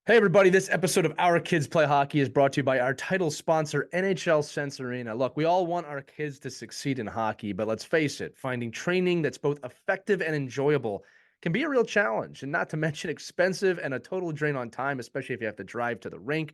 Hey, everybody. This episode of Our Kids Play Hockey is brought to you by our title sponsor, NHL Sense Arena. Look, we all want our kids to succeed in hockey, but let's face it, finding training that's both effective and enjoyable can be a real challenge, and not to mention expensive and a total drain on time, especially if you have to drive to the rink,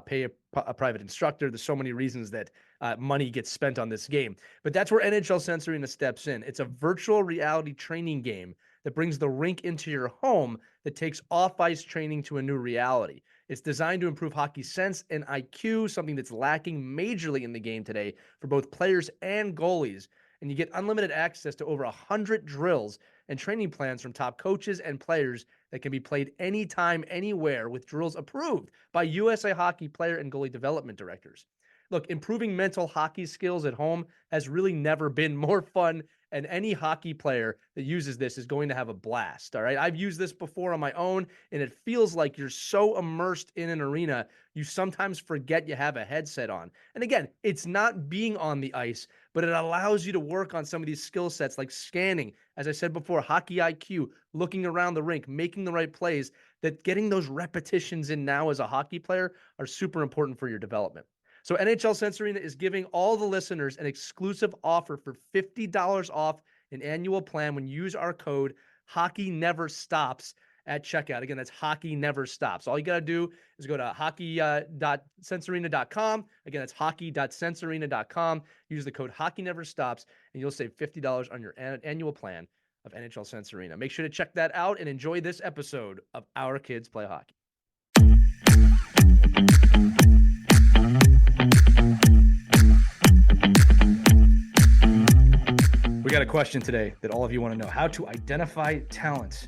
pay a private instructor. There's so many reasons that money gets spent on this game. But that's where NHL Sense Arena steps in. It's a virtual reality training game that brings the rink into your home that takes off-ice training to a new reality. It's designed to improve hockey sense and IQ, something that's lacking majorly in the game today for both players and goalies. And you get unlimited access to over 100 drills and training plans from top coaches and players that can be played anytime, anywhere, with drills approved by USA Hockey player and goalie development directors. Look, improving mental hockey skills at home has really never been more fun, and any hockey player that uses this is going to have a blast. All right. I've used this before on my own, and it feels like you're so immersed in an arena, you sometimes forget you have a headset on. And again, it's not being on the ice, but it allows you to work on some of these skill sets like scanning, as I said before, hockey IQ, looking around the rink, making the right plays, that getting those repetitions in now as a hockey player are super important for your development. So NHL Sense Arena is giving all the listeners an exclusive offer for $50 off an annual plan when you use our code Hockey Never Stops at checkout. Again, that's Hockey Never Stops. All you got to do is go to hockey.sensearena.com. Again, that's hockey.sensearena.com. Use the code Hockey Never Stops, and you'll save $50 on your annual plan of NHL Sense Arena. Make sure to check that out and enjoy this episode of Our Kids Play Hockey. We got a question today that all of you want to know: how to identify talent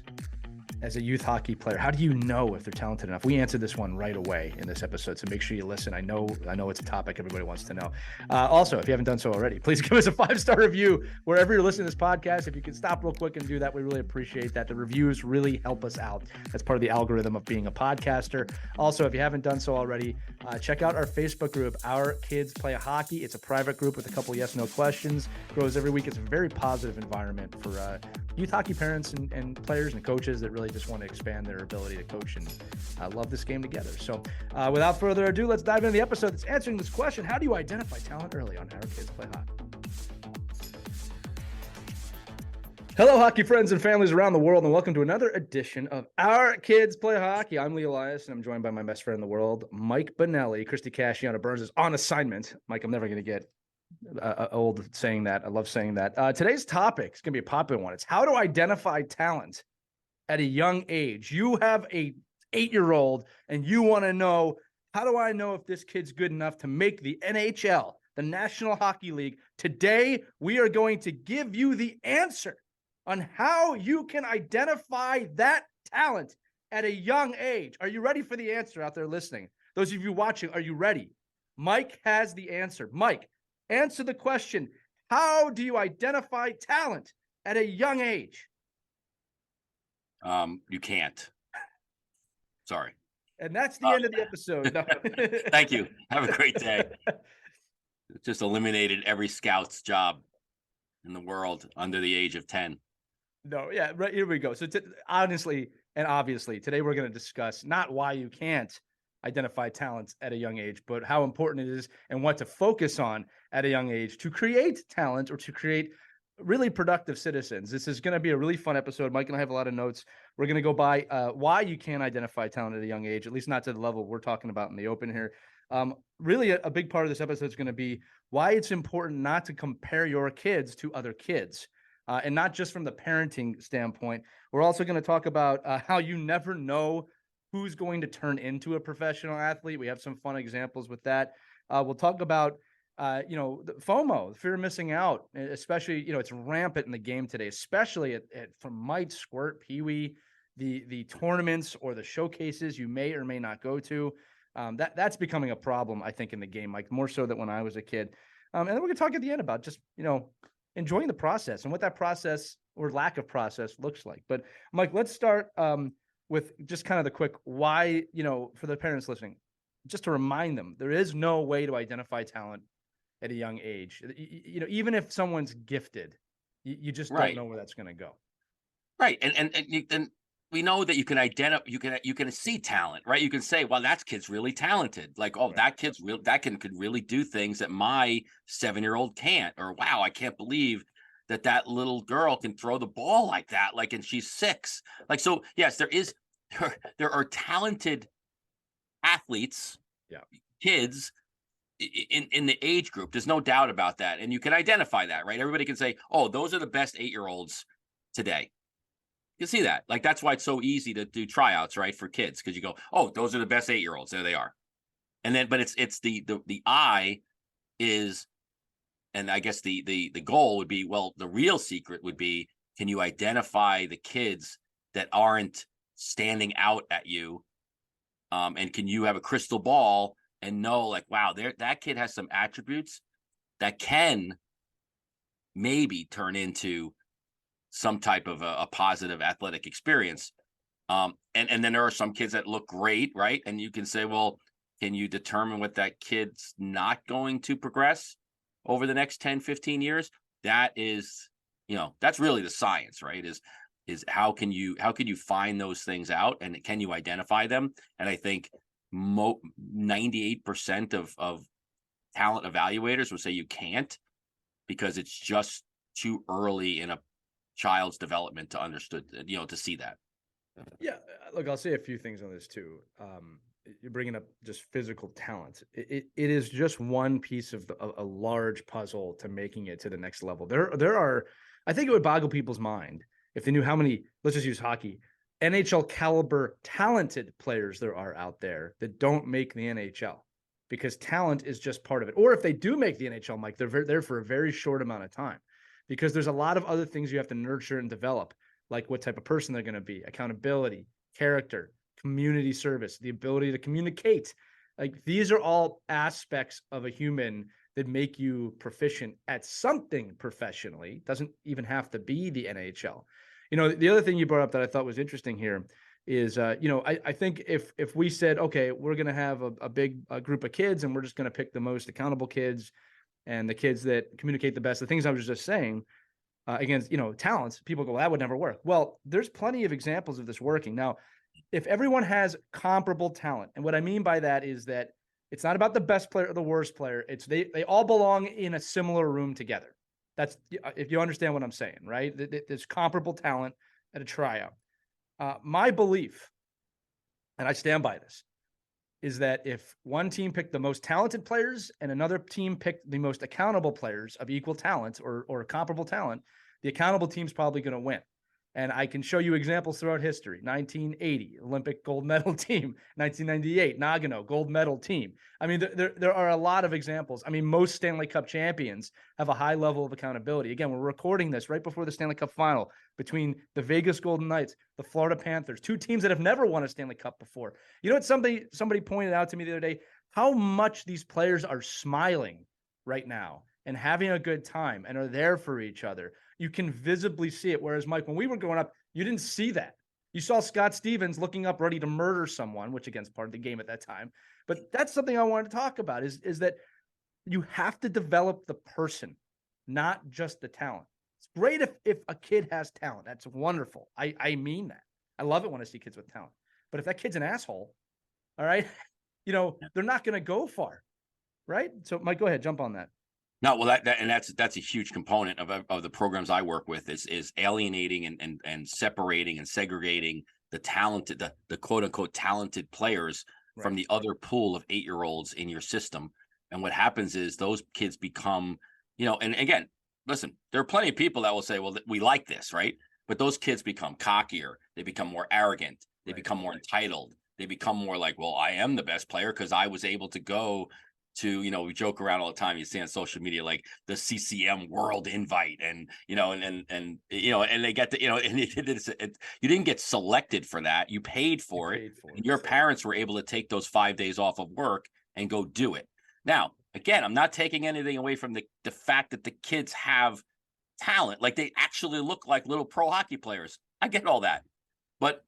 as a youth hockey player. How do you know if they're talented enough? We answered this one right away in this episode, so make sure you listen. I know it's a topic everybody wants to know. Also, if you haven't done so already, please give us a 5-star review wherever you're listening to this podcast. If you can stop real quick and do that, we really appreciate that. The reviews really help us out. That's part of the algorithm of being a podcaster. Also, if you haven't done so already, check out our Facebook group, Our Kids Play Hockey. It's a private group with a couple yes/no questions. Grows every week. It's a very positive environment for youth hockey parents and players and coaches that really just want to expand their ability to coach and love this game together. So without further ado, let's dive into the episode that's answering this question: how do you identify talent early on Our Kids Play Hockey? Hello, hockey friends and families around the world, and welcome to another edition of Our Kids Play Hockey. I'm Lee Elias, and I'm joined by my best friend in the world, Mike Bonelli. Christy Casciano Burns is on assignment. Mike, I'm never going to get old saying that. I love saying that. Today's topic is going to be a popular one. It's how to identify talent at a young age. You have a 8-year-old and you want to know, how do I know if this kid's good enough to make the NHL, the National Hockey League? Today, we are going to give you the answer on how you can identify that talent at a young age. Are you ready for the answer out there listening? Those of you watching, are you ready? Mike has the answer. Mike, answer the question: how do you identify talent at a young age? You can't. Sorry. And that's the end of the episode. No. Thank you. Have a great day. Just eliminated every scout's job in the world under the age of 10. No, yeah, right. Here we go. So honestly and obviously, today we're going to discuss not why you can't identify talents at a young age, but how important it is and what to focus on at a young age to create talent or to create really productive citizens. This is going to be a really fun episode. Mike and I have a lot of notes. We're going to go by why you can't identify talent at a young age, at least not to the level we're talking about in the open here. Really, a big part of this episode is going to be why it's important not to compare your kids to other kids. And not just from the parenting standpoint. We're also going to talk about how you never know who's going to turn into a professional athlete. We have some fun examples with that. We'll talk about, the FOMO, the fear of missing out, especially, it's rampant in the game today, especially from Mite, Squirt, Pee-wee, the tournaments or the showcases you may or may not go to. That's becoming a problem, I think, in the game, like more so than when I was a kid. And then we're going to talk at the end about just, enjoying the process and what that process or lack of process looks like. But Mike, let's start with just kind of the quick why, for the parents listening, just to remind them, there is no way to identify talent at a young age. Even if someone's gifted, you just don't know where that's going to go. Right. And we know that you can identify, you can see talent, right? You can say, well, that kid's really talented. Like, oh, Right. that kid's real, that can could really do things that my 7-year-old can't. Or wow, I can't believe that that little girl can throw the ball like that, like, and she's 6. Like, so yes, there are talented athletes, Yeah. kids in the age group. There's no doubt about that. And you can identify that, right? Everybody can say, oh, those are the best 8-year-olds today. You see that. Like, that's why it's so easy to do tryouts, right? For kids. Because you go, oh, those are the best 8-year-olds. There they are. And then, but it's the eye is, and I guess the goal would be, well, the real secret would be, can you identify the kids that aren't standing out at you? And can you have a crystal ball and know, like, wow, there, that kid has some attributes that can maybe turn into some type of a positive athletic experience. And then there are some kids that look great, right? And you can say, well, can you determine what that kid's not going to progress over the next 10, 15 years? That is, that's really the science, right? Is how can you find those things out, and can you identify them? And I think 98% of talent evaluators would say you can't, because it's just too early in a child's development to understood, to see that. Yeah, look, I'll say a few things on this too. You're bringing up just physical talent. It is just one piece of a large puzzle to making it to the next level. There are, I think it would boggle people's mind if they knew how many. Let's just use hockey, NHL caliber talented players there are out there that don't make the NHL, because talent is just part of it. Or if they do make the NHL, Mike, they're there for a very short amount of time, because there's a lot of other things you have to nurture and develop, like what type of person they're going to be, accountability, character, community service, the ability to communicate. Like, these are all aspects of a human that make you proficient at something professionally. Doesn't even have to be the NHL. The other thing you brought up that I thought was interesting here is, I think if we said, okay, we're going to have a big group of kids and we're just going to pick the most accountable kids and the kids that communicate the best, the things I was just saying, against talents, people go, well, that would never work. Well, there's plenty of examples of this working. Now, if everyone has comparable talent, and what I mean by that is that it's not about the best player or the worst player, it's they all belong in a similar room together. That's, if you understand what I'm saying, right? There's comparable talent at a tryout. My belief, and I stand by this, is that if one team picked the most talented players and another team picked the most accountable players of equal talent or comparable talent, the accountable team's probably going to win. And I can show you examples throughout history. 1980, Olympic gold medal team. 1998, Nagano, gold medal team. I mean, there are a lot of examples. I mean, most Stanley Cup champions have a high level of accountability. Again, we're recording this right before the Stanley Cup final between the Vegas Golden Knights, the Florida Panthers, two teams that have never won a Stanley Cup before. You know what somebody pointed out to me the other day? How much these players are smiling right now and having a good time and are there for each other. You can visibly see it. Whereas, Mike, when we were growing up, you didn't see that. You saw Scott Stevens looking up ready to murder someone, which again is part of the game at that time. But that's something I wanted to talk about is that you have to develop the person, not just the talent. It's great if a kid has talent. That's wonderful. I mean that. I love it when I see kids with talent. But if that kid's an asshole, all right, they're not going to go far, right? So, Mike, go ahead, jump on that. No, well, that's a huge component of the programs I work with, is alienating and separating and segregating the talented, the quote unquote talented players from the other pool of 8-year-olds in your system. And what happens is those kids become, and again, listen, there are plenty of people that will say, well, we like this, right? But those kids become cockier, they become more arrogant, they become more entitled, they become more like, well, I am the best player because I was able to go to, we joke around all the time. You see on social media, like the CCM world invite, and, and they get the, and you didn't get selected for that. You paid for it. And your parents were able to take those 5 days off of work and go do it. Now, again, I'm not taking anything away from the fact that the kids have talent. Like, they actually look like little pro hockey players. I get all that. But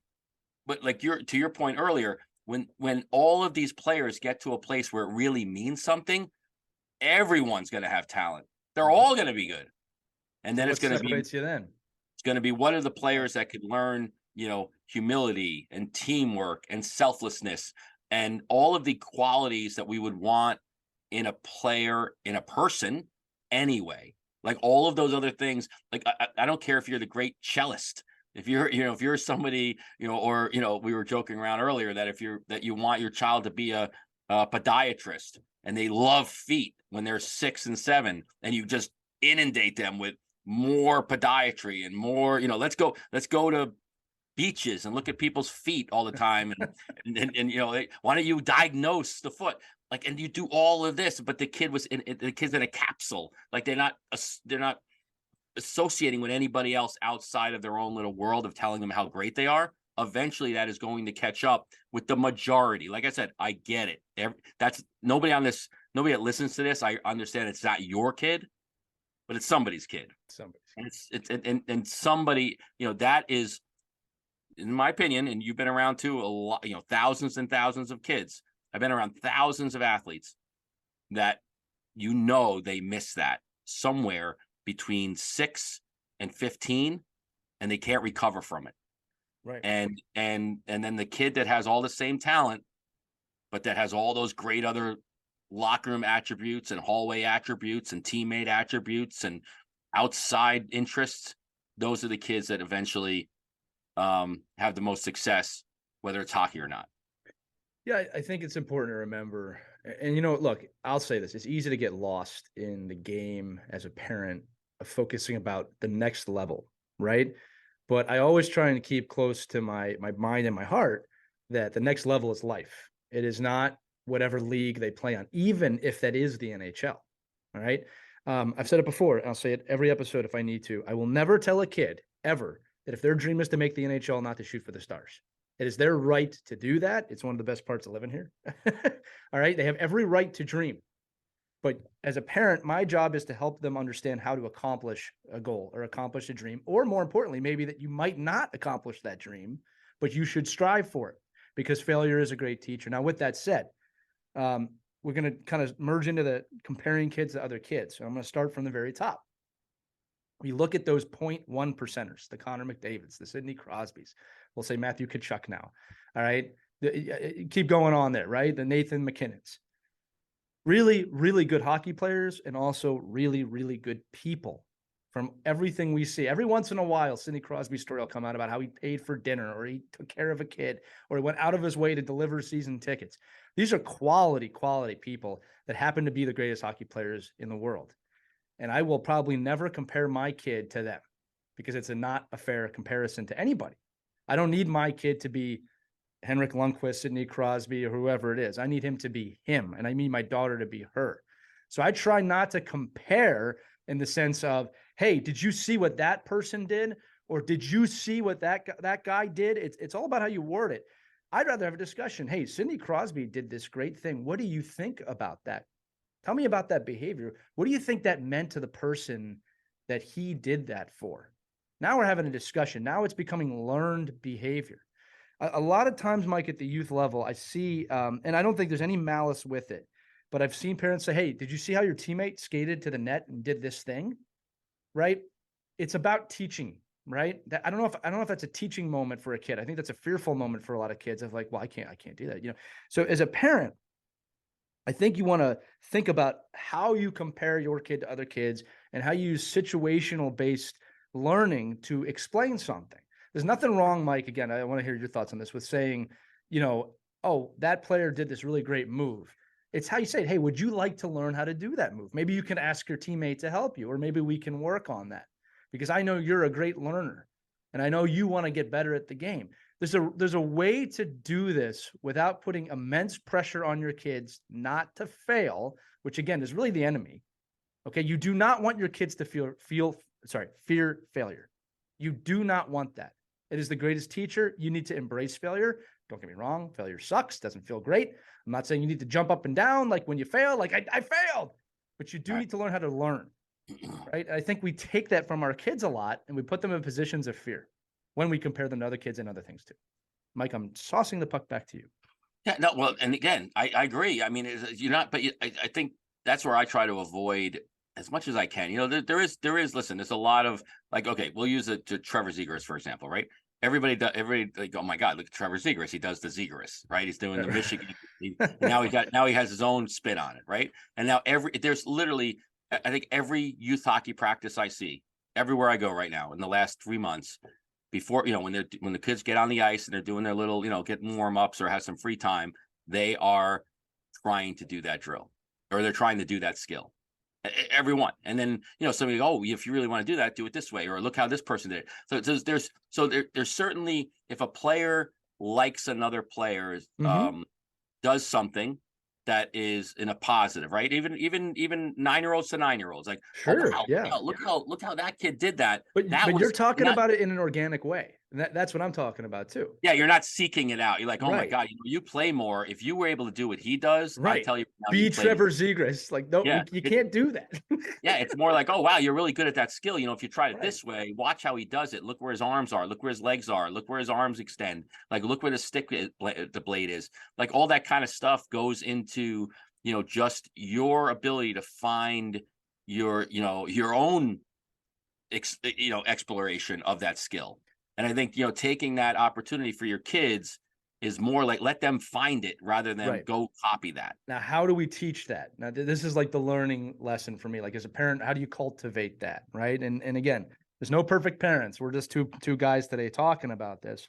like to your point earlier, when all of these players get to a place where it really means something, everyone's going to have talent. They're all going to be good. And then what separates you then? It's going to be, what are the players that could learn, humility and teamwork and selflessness and all of the qualities that we would want in a player, in a person anyway. Like all of those other things, like I don't care if you're the great cellist, if you're, if you're somebody, or, we were joking around earlier that that you want your child to be a podiatrist and they love feet when they're 6 and 7, and you just inundate them with more podiatry and more, let's go to beaches and look at people's feet all the time. And why don't you diagnose the foot? Like, and you do all of this, but the kid's in a capsule. Like they're not associating with anybody else outside of their own little world of telling them how great they are. Eventually that is going to catch up with the majority. Like I said, I get it. That's nobody that listens to this. I understand it's not your kid, but it's somebody's kid. And somebody, that is, in my opinion, and you've been around too, a lot, thousands and thousands of kids. I've been around thousands of athletes that, they miss that somewhere between 6 and 15, and they can't recover from it. Right. And then the kid that has all the same talent, but that has all those great other locker room attributes and hallway attributes and teammate attributes and outside interests, those are the kids that eventually have the most success, whether it's hockey or not. Yeah, I think it's important to remember. And, look, I'll say this. It's easy to get lost in the game as a parent of focusing about the next level, right? But I always try and keep close to my mind and my heart that the next level is life. It is not whatever league they play on, even if that is the NHL. All right. I've said it before, and I'll say it every episode if I need to. I will never tell a kid ever that if their dream is to make the NHL, not to shoot for the stars. It is their right to do that. It's one of the best parts of living here. All right. They have every right to dream. But as a parent, my job is to help them understand how to accomplish a goal or accomplish a dream, or more importantly, maybe that you might not accomplish that dream, but you should strive for it because failure is a great teacher. Now, with that said, we're going to kind of merge into the comparing kids to other kids. So I'm going to start from the very top. We look at those 0.1 percenters, the Connor McDavids, the Sidney Crosbys. We'll say Matthew Tkachuk now. All right. Keep going on there, right? The Nathan McKinnons. Really, really good hockey players and also really, really good people from everything we see. Every once in a while, Sidney Crosby's story will come out about how he paid for dinner or he took care of a kid or he went out of his way to deliver season tickets. These are quality people that happen to be the greatest hockey players in the world. And I will probably never compare my kid to them because it's not a fair comparison to anybody. I don't need my kid to be Henrik Lundqvist, Sidney Crosby, or whoever it is. I need him to be him, and I need my daughter to be her. So I try not to compare in the sense of, hey, did you see what that person did? Or did you see what that guy did? It's all about how you word it. I'd rather have a discussion. Hey, Sidney Crosby did this great thing. What do you think about that? Tell me about that behavior. What do you think that meant to the person that he did that for? Now we're having a discussion. Now it's becoming learned behavior. A lot of times, Mike, at the youth level, I see, and I don't think there's any malice with it, but I've seen parents say, hey, did you see how your teammate skated to the net and did this thing? Right? It's about teaching, right? I don't know if that's a teaching moment for a kid. I think that's a fearful moment for a lot of kids of like, well, I can't do that. So as a parent, I think you want to think about how you compare your kid to other kids and how you use situational based learning to explain something. There's nothing wrong, Mike. Again, I want to hear your thoughts on this with saying, oh, that player did this really great move. It's how you say it. Hey, would you like to learn how to do that move? Maybe you can ask your teammate to help you, or maybe we can work on that because I know you're a great learner and I know you want to get better at the game. There's a way to do this without putting immense pressure on your kids not to fail, which again is really the enemy. Okay. You do not want your kids to fear failure. You do not want that. It is the greatest teacher. You need to embrace failure. Don't get me wrong. Failure sucks. Doesn't feel great. I'm not saying you need to jump up and down like when you fail, like I failed, but you do need to learn how to learn, right? I think we take that from our kids a lot and we put them in positions of fear when we compare them to other kids and other things too. Mike, I'm tossing the puck back to you. Yeah, no, well, and again, I agree. I mean, you're not, but I think that's where I try to avoid as much as I can. There is, listen, there's a lot of like, okay, we'll use it to Trevor Zegras, for example, right? everybody like, oh my God, look at Trevor Zegras. He does the Zegras, right? He's doing the Right. Michigan. And now he has his own spin on it, right? And now there's literally, I think every youth hockey practice I see everywhere I go right now in the last 3 months, before, when the kids get on the ice and they're doing their little, getting warm ups or have some free time, they are trying to do that drill, or they're trying to do that skill. Everyone. And then, somebody, oh, if you really want to do that, do it this way, or look how this person did it. So there's certainly, if a player likes another player, Hmm. does something that is in a positive, right? Even 9-year-olds to 9-year-olds, like, oh Sure. wow, Yeah. look how that kid did that. That But you're was talking not about it in an organic way. And that's what I'm talking about too. Yeah, you're not seeking it out. You're like, oh my Right. God, you play more. If you were able to do what he does, I Right. tell you now, you Be play more. Trevor Zegras. Like, no, Yeah. you can't do that. Yeah, it's more like, oh wow, you're really good at that skill. If you tried it Right. this way, watch how he does it. Look where his arms are. Look where his legs are. Look where his arms extend. Like, look where the blade is. Like, all that kind of stuff goes into, just your ability to find your own exploration of that skill. And I think, taking that opportunity for your kids is more like, let them find it rather than Right. go copy that. Now, how do we teach that? Now, this is like the learning lesson for me. Like as a parent, how do you cultivate that? Right. And again, there's no perfect parents. We're just two guys today talking about this,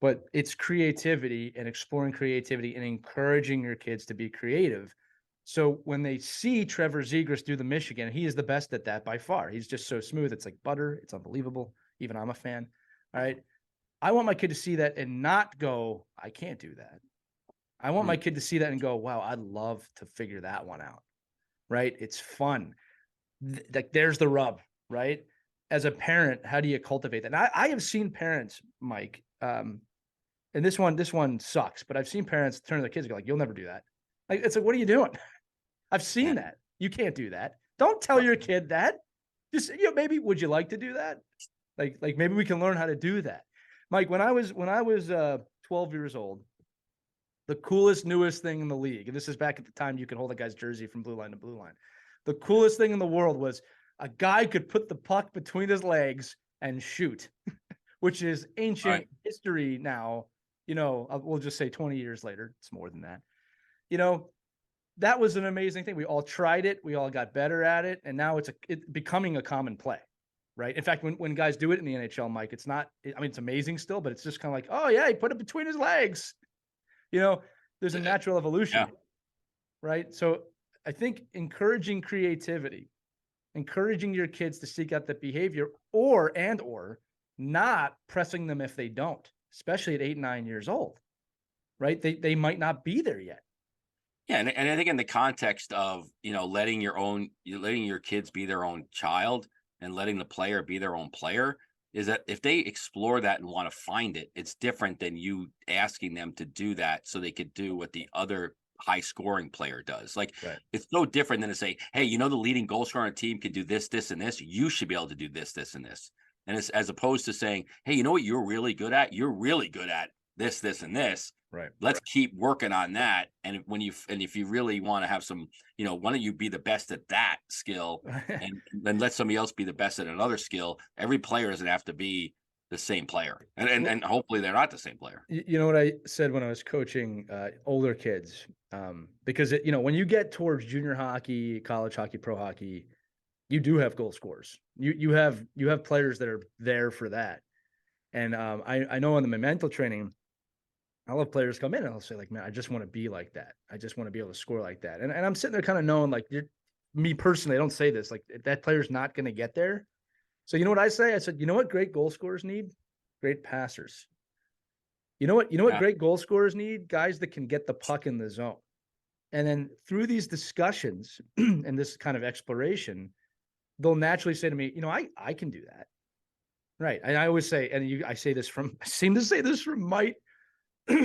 but it's creativity and exploring creativity and encouraging your kids to be creative. So when they see Trevor Zegras do the Michigan, he is the best at that by far. He's just so smooth. It's like butter. It's unbelievable. Even I'm a fan. All right. I want my kid to see that and not go, I can't do that. I want my Mm. kid to see that and go, wow, I'd love to figure that one out. Right. It's fun. Like there's the rub, right? As a parent, how do you cultivate that? And I have seen parents, Mike, and this one sucks, but I've seen parents turn to their kids and go like, you'll never do that. Like, it's like, what are you doing? I've Yeah. seen that. You can't do that. Don't tell your kid that. Just, maybe would you like to do that? Like maybe we can learn how to do that. Mike, when I was 12 years old, the coolest, newest thing in the league, and this is back at the time you could hold a guy's jersey from blue line to blue line. The coolest thing in the world was a guy could put the puck between his legs and shoot, which is All ancient right. history now. We'll just say 20 years later. It's more than that. You know, that was an amazing thing. We all tried it. We all got better at it. And now it's becoming a common play, right? In fact, when guys do it in the NHL, Mike, it's not, I mean, it's amazing still, but it's just kind of like, oh yeah, he put it between his legs. You know, there's a natural evolution Yeah. here, right? So I think encouraging creativity, encouraging your kids to seek out that behavior, or not pressing them if they don't, especially at 8, 9 years old, right? They might not be there yet. Yeah, and I think in the context of, letting your kids be their own child and letting the player be their own player, is that if they explore that and want to find it, it's different than you asking them to do that so they could do what the other high scoring player does. Like, Right. it's no different than to say, hey, the leading goal scorer on a team can do this, this, and this. You should be able to do this, this, and this. And it's as opposed to saying, hey, you know what you're really good at? You're really good at this, this, and this. Right. Let's keep working on that. And if you really want to have some, why don't you be the best at that skill, and then let somebody else be the best at another skill. Every player doesn't have to be the same player, and hopefully they're not the same player. You know what I said when I was coaching older kids, because when you get towards junior hockey, college hockey, pro hockey, you do have goal scorers. You have players that are there for that. And I know in the mental training, I'll have players come in and I'll say like, man, I just want to be like that. I just want to be able to score like that. And I'm sitting there kind of knowing like, me personally, I don't say this, like that player's not going to get there. So you know what I say? I said, you know what great goal scorers need? Great passers. You know what Yeah, great goal scorers need? Guys that can get the puck in the zone. And then through these discussions and this kind of exploration, they'll naturally say to me, I can do that. Right. And I always say, I seem to say this from Mike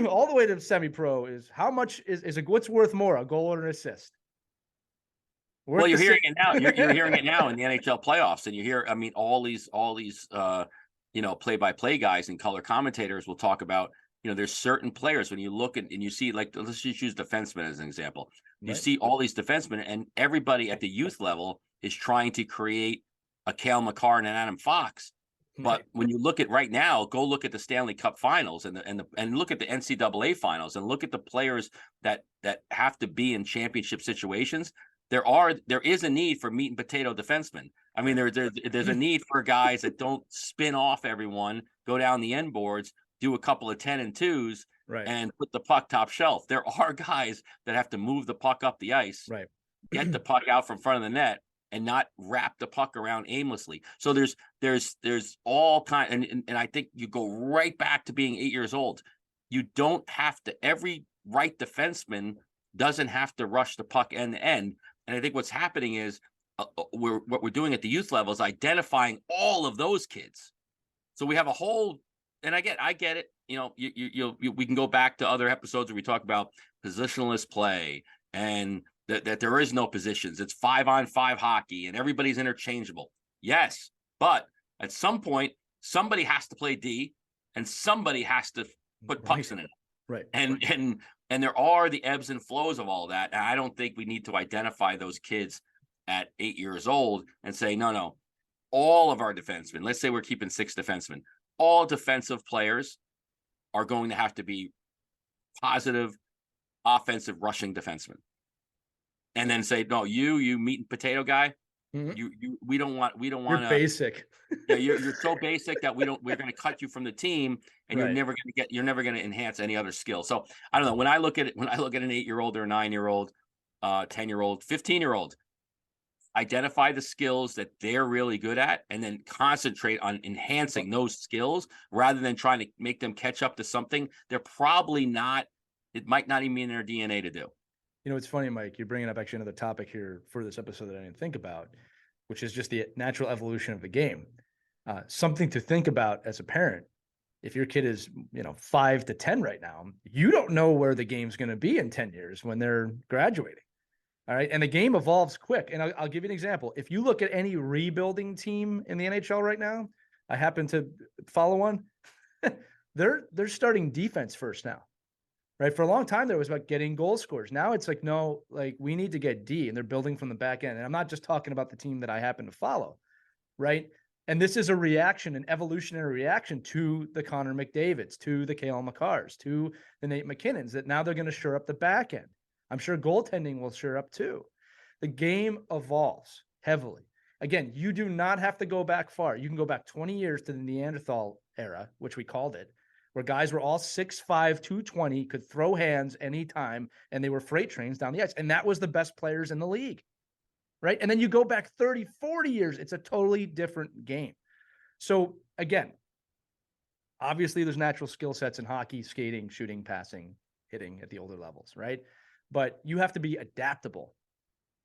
all the way to semi-pro, is how much is what's worth more, a goal or an assist? well, Worth the you're same. hearing it now. You're hearing it now in the NHL playoffs, and you hear, I mean, all these play-by-play guys and color commentators will talk about, there's certain players when you look at and you see, like, let's just use defensemen as an example. You Right. see all these defensemen, and everybody at the youth level is trying to create a Cale Makar and an Adam Fox. But Right. when you look at right now, go look at the Stanley Cup Finals and look at the NCAA Finals and look at the players that have to be in championship situations. There is a need for meat and potato defensemen. I mean, Right. there's a need for guys that don't spin off everyone, go down the end boards, do a couple of 10 and 2s, Right. and put the puck top shelf. There are guys that have to move the puck up the ice, Right. get the puck out from front of the net, and not wrap the puck around aimlessly. So there's all kind, and I think you go right back to being 8 years old. You don't have to, every right defenseman doesn't have to rush the puck end to end. And I think what's happening is what we're doing at the youth level is identifying all of those kids. So we have a whole, and I get it. You know, we can go back to other episodes where we talk about positionless play and that there is no positions. It's 5-on-5 hockey and everybody's interchangeable. Yes, but at some point, somebody has to play D and somebody has to put pucks in it. Right. And there are the ebbs and flows of all that. And I don't think we need to identify those kids at 8 years old and say, no, all of our defensemen, let's say we're keeping 6 defensemen, all defensive players are going to have to be positive, offensive, rushing defensemen. And then say, no, you meat and potato guy, we don't want You're basic. yeah, you're so basic that we're going to cut you from the team, and Right. you're never going to enhance any other skill. So I don't know. When I look at an 8-year-old or a 9-year-old, 10-year-old, 15-year-old, identify the skills that they're really good at, and then concentrate on enhancing those skills rather than trying to make them catch up to something they're probably not. It might not even be in their DNA to do. You know, it's funny, Mike, you're bringing up actually another topic here for this episode that I didn't think about, which is just the natural evolution of the game. Something to think about as a parent. If your kid is, 5 to 10 right now, you don't know where the game's going to be in 10 years when they're graduating. All right. And the game evolves quick. And I'll give you an example. If you look at any rebuilding team in the NHL right now, I happen to follow one. They're starting defense first now. Right. For a long time, there was about getting goal scores. Now it's like, no, like we need to get D, and they're building from the back end. And I'm not just talking about the team that I happen to follow. Right. And this is a reaction, an evolutionary reaction to the Connor McDavids, to the Cale Makars, to the Nate McKinnons, that now they're going to shore up the back end. I'm sure goaltending will shore up too. The game evolves heavily. Again, you do not have to go back far. You can go back 20 years to the Neanderthal era, which we called it, where guys were all 6'5", 220, could throw hands anytime, and they were freight trains down the ice. And that was the best players in the league, right? And then you go back 30, 40 years, it's a totally different game. So again, obviously there's natural skill sets in hockey, skating, shooting, passing, hitting at the older levels, right? But you have to be adaptable.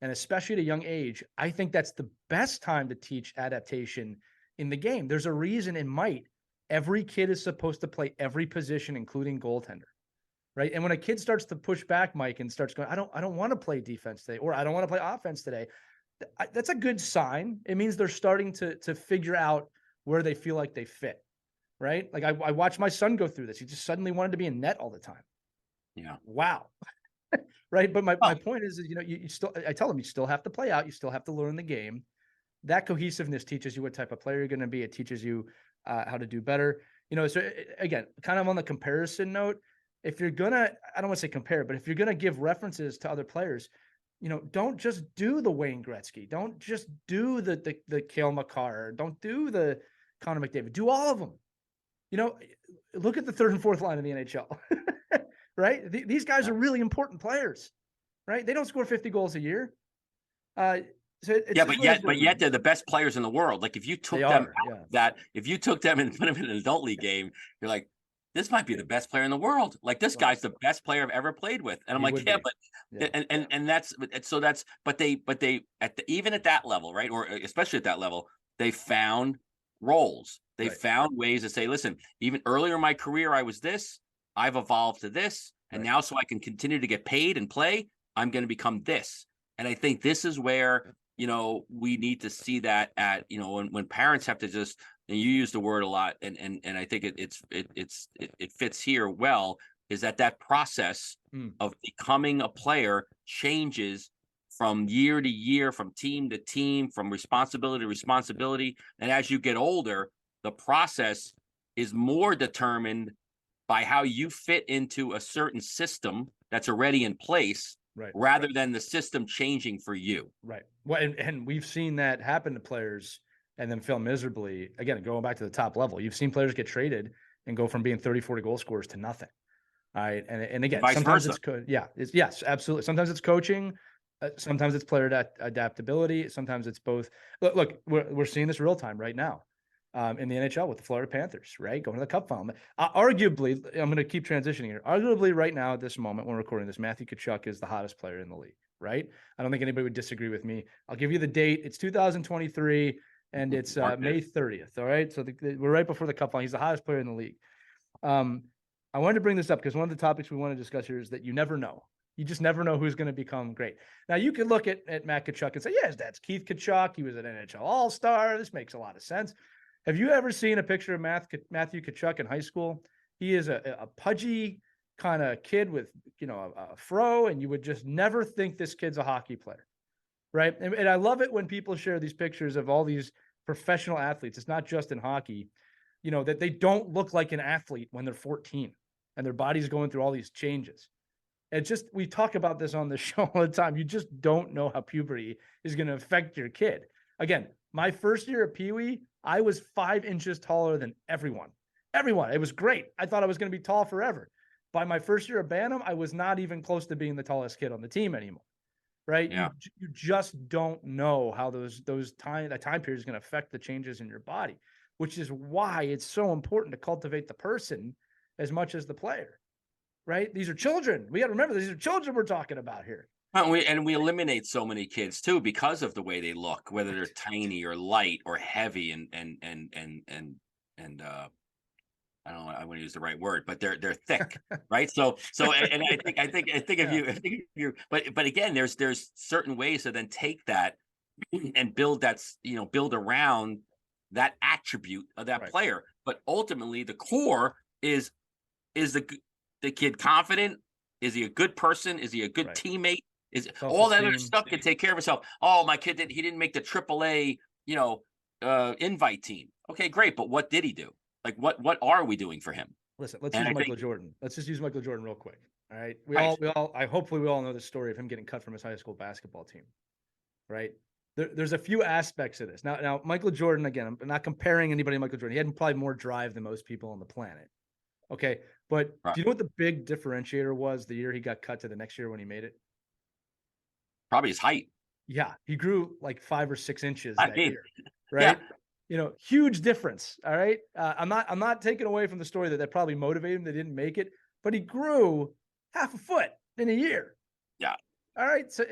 And especially at a young age, I think that's the best time to teach adaptation in the game. There's a reason in Might, every kid is supposed to play every position, including goaltender, right? And when a kid starts to push back, Mike, and starts going, I don't want to play defense today, or I don't want to play offense today, that's a good sign. It means they're starting to figure out where they feel like they fit, right? Like I watched my son go through this. He just suddenly wanted to be in net all the time. Yeah. Wow. Right. But my point is, you still, I tell them, you still have to play out. You still have to learn the game. That cohesiveness teaches you what type of player you're going to be. It teaches you how to do better. So again, kind of on the comparison note, if you're going to, I don't want to say compare, but if you're going to give references to other players, don't just do the Wayne Gretzky. Don't just do the Cale Makar. Don't do the Connor McDavid. Do all of them. Look at the third and fourth line in the NHL. Right? These guys are really important players, right? They don't score 50 goals a year. But yet they're the best players in the world. Like if you took them if you took them and put them in an adult league game, you're like, this might be the best player in the world. Like this guy's the best player I've ever played with. And I'm like, but they even at that level, right? Or especially at that level, they found roles. They found ways to say, listen, even earlier in my career, I was this. I've evolved to this, and now so I can continue to get paid and play, I'm going to become this. And I think this is where, we need to see that at, when parents have to just, and you use the word a lot, and I think it fits here well, is that process of becoming a player changes from year to year, from team to team, from responsibility to responsibility. And as you get older, the process is more determined by how you fit into a certain system that's already in place, Right. rather than the system changing for you. Right. Well, and we've seen that happen to players and then fail miserably. Again, going back to the top level, you've seen players get traded and go from being 30, 40 goal scorers to nothing. All right. And And again, vice sometimes versa. it's yes, absolutely. Sometimes it's coaching. Sometimes it's player adaptability. Sometimes it's both. Look, we're seeing this real time right now in the NHL with the Florida Panthers, right? Going to the Cup final. Arguably, I'm going to keep transitioning here. Arguably, right now at this moment when we're recording this, Matthew Tkachuk is the hottest player in the league, right? I don't think anybody would disagree with me. I'll give you the date. It's 2023, and it's May 30th. All right, so we're right before the Cup final. He's the hottest player in the league. I wanted to bring this up because one of the topics we want to discuss here is that you never know. You just never know who's going to become great. Now, you could look at Matt Tkachuk and say, yeah, his dad's Keith Tkachuk. He was an NHL All-Star. This makes a lot of sense. Have you ever seen a picture of Matthew Tkachuk in high school? He is a pudgy kind of kid with, a fro, and you would just never think this kid's a hockey player, right? And I love it when people share these pictures of all these professional athletes. It's not just in hockey, that they don't look like an athlete when they're 14 and their body's going through all these changes. It's just, we talk about this on the show all the time. You just don't know how puberty is going to affect your kid. Again, my first year at Pee Wee, I was 5 inches taller than everyone. Everyone. It was great. I thought I was going to be tall forever. By my first year at Bantam, I was not even close to being the tallest kid on the team anymore. Right? Yeah. You just don't know how that time period is going to affect the changes in your body, which is why it's so important to cultivate the person as much as the player. Right? These are children. We got to remember these are children we're talking about here. And we eliminate so many kids too because of the way they look, whether they're tiny or light or heavy, and I don't know, I want to use the right word, but they're thick, right? So and I think if you but again, there's certain ways to then take that and build build around that attribute of that player. But ultimately, the core is the kid confident? Is he a good person? Is he a good teammate? Is all that other stuff can take care of itself? Oh, my kid he didn't make the AAA, invite team. Okay, great, but what did he do? Like, what are we doing for him? Listen, let's use Michael Jordan. Let's just use Michael Jordan real quick. All right, hopefully we all know the story of him getting cut from his high school basketball team. Right. There's a few aspects of this. Now, Michael Jordan, again, I'm not comparing anybody to Michael Jordan. He had probably more drive than most people on the planet. Okay. But do you know what the big differentiator was the year he got cut to the next year when he made it? Probably his height. Yeah. He grew like 5 or 6 inches that year. Right. Yeah. Huge difference. All right. I'm not taking away from the story that probably motivated him. They didn't make it, but he grew half a foot in a year. Yeah. All right. So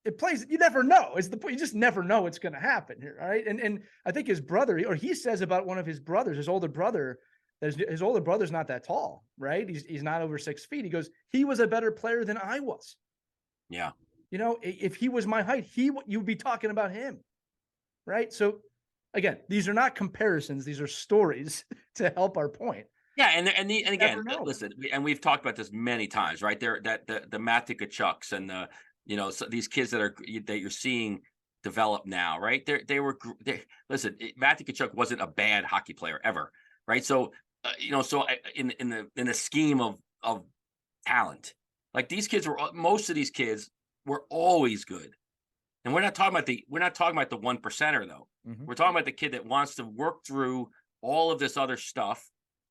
it plays, you never know. It's the point. You just never know what's going to happen here. All right. And I think his brother, or he says about one of his brothers, his older brother, his older brother's not that tall, right? He's not over 6 feet. He goes, he was a better player than I was. Yeah. If he was my height, you'd be talking about him. Right. So again, these are not comparisons. These are stories to help our point. Yeah. And again, listen, and we've talked about this many times, right? There, that the Matthew Tkachuks and so these kids that you're seeing develop now, right? Listen, Matthew Tkachuk wasn't a bad hockey player ever. Right. So, in the scheme of talent, like most of these kids were always good. And we're not talking about the 1%er though. Mm-hmm. We're talking about the kid that wants to work through all of this other stuff.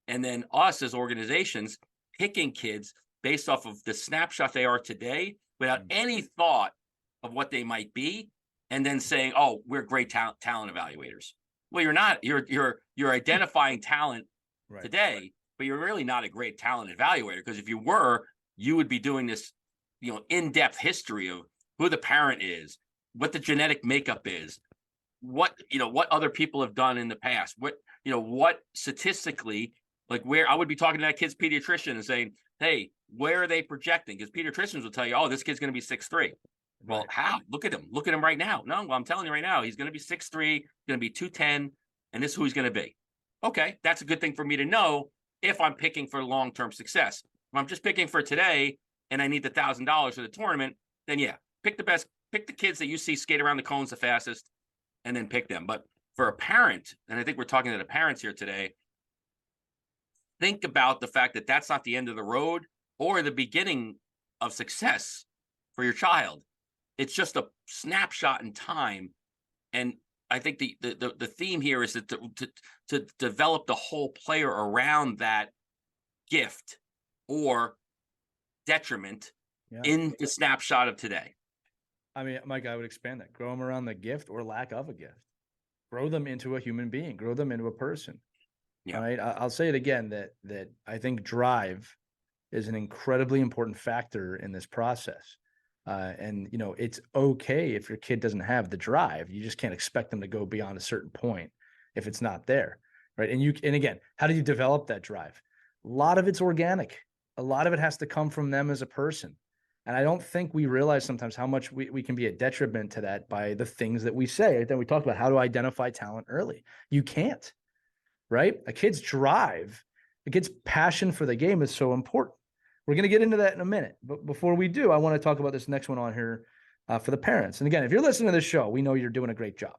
And then us as organizations picking kids based off of the snapshot they are today without any thought of what they might be. And then saying, oh, we're great talent evaluators. Well, you're not. You're identifying talent today, but you're really not a great talent evaluator, because if you were, you would be doing this, in-depth history of who the parent is, what the genetic makeup is, what other people have done in the past, what statistically, like where I would be talking to that kid's pediatrician and saying, hey, where are they projecting? Because pediatricians will tell you, oh, this kid's going to be 6'3". Well, how? Look at him right now. No, well, I'm telling you right now, he's going to be 6'3", going to be 210, and this is who he's going to be. Okay, that's a good thing for me to know if I'm picking for long-term success. If I'm just picking for today and I need the $1,000 for the tournament, then yeah, pick the kids that you see skate around the cones the fastest, and then pick them. But for a parent, and I think we're talking to the parents here today, think about the fact that that's not the end of the road or the beginning of success for your child. It's just a snapshot in time. And I think the theme here is that to develop the whole player around that gift or detriment Yeah. in the snapshot of today. I mean, Mike, I would expand that. Grow them around the gift or lack of a gift. Grow them into a human being. Grow them into a person. All Yeah. right. I'll say it again that I think drive is an incredibly important factor in this process. And it's okay if your kid doesn't have the drive. You just can't expect them to go beyond a certain point if it's not there, right? And again, how do you develop that drive? A lot of it's organic. A lot of it has to come from them as a person. And I don't think we realize sometimes how much we can be a detriment to that by the things that we say. Then we talked about how to identify talent early. You can't, right? A kid's drive, a kid's passion for the game is so important. We're going to get into that in a minute. But before we do, I want to talk about this next one on here for the parents. And again, if you're listening to this show, we know you're doing a great job.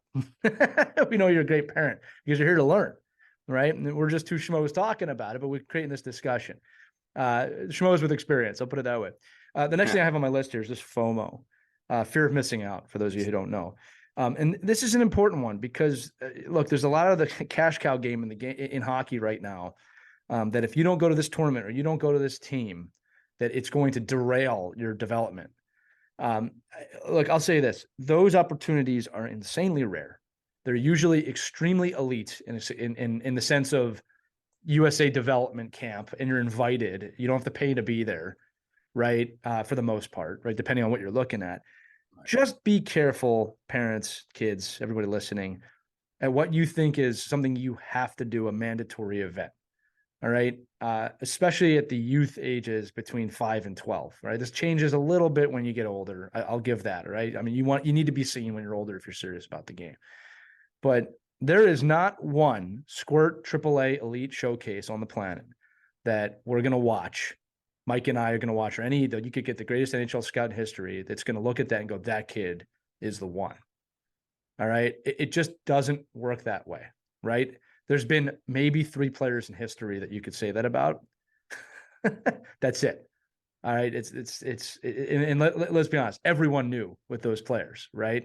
We know you're a great parent because you're here to learn, right? And we're just two schmoes talking about it, but we're creating this discussion. Schmoes with experience, I'll put it that way. The next thing I have on my list here is this FOMO, fear of missing out, for those of you who don't know. And this is an important one because, look, there's a lot of the cash cow game in hockey right now. That if you don't go to this tournament or you don't go to this team, that it's going to derail your development. Look, I'll say this: those opportunities are insanely rare. They're usually extremely elite in the sense of USA development camp, and you're invited. You don't have to pay to be there, right? For the most part, right? Depending on what you're looking at. Right. Just be careful, parents, kids, everybody listening, at what you think is something you have to do, a mandatory event. All right. Especially at the youth ages between 5 and 12. Right. This changes a little bit when you get older. I'll give that. Right. I mean, you need to be seen when you're older if you're serious about the game. But there is not one Squirt AAA Elite Showcase on the planet that we're going to watch. Mike and I are going to watch, or any that you could get the greatest NHL scout in history that's going to look at that and go, that kid is the one. All right. It just doesn't work that way. Right. There's been maybe 3 players in history that you could say that about. That's it. All right. Let's be honest. Everyone knew with those players, right?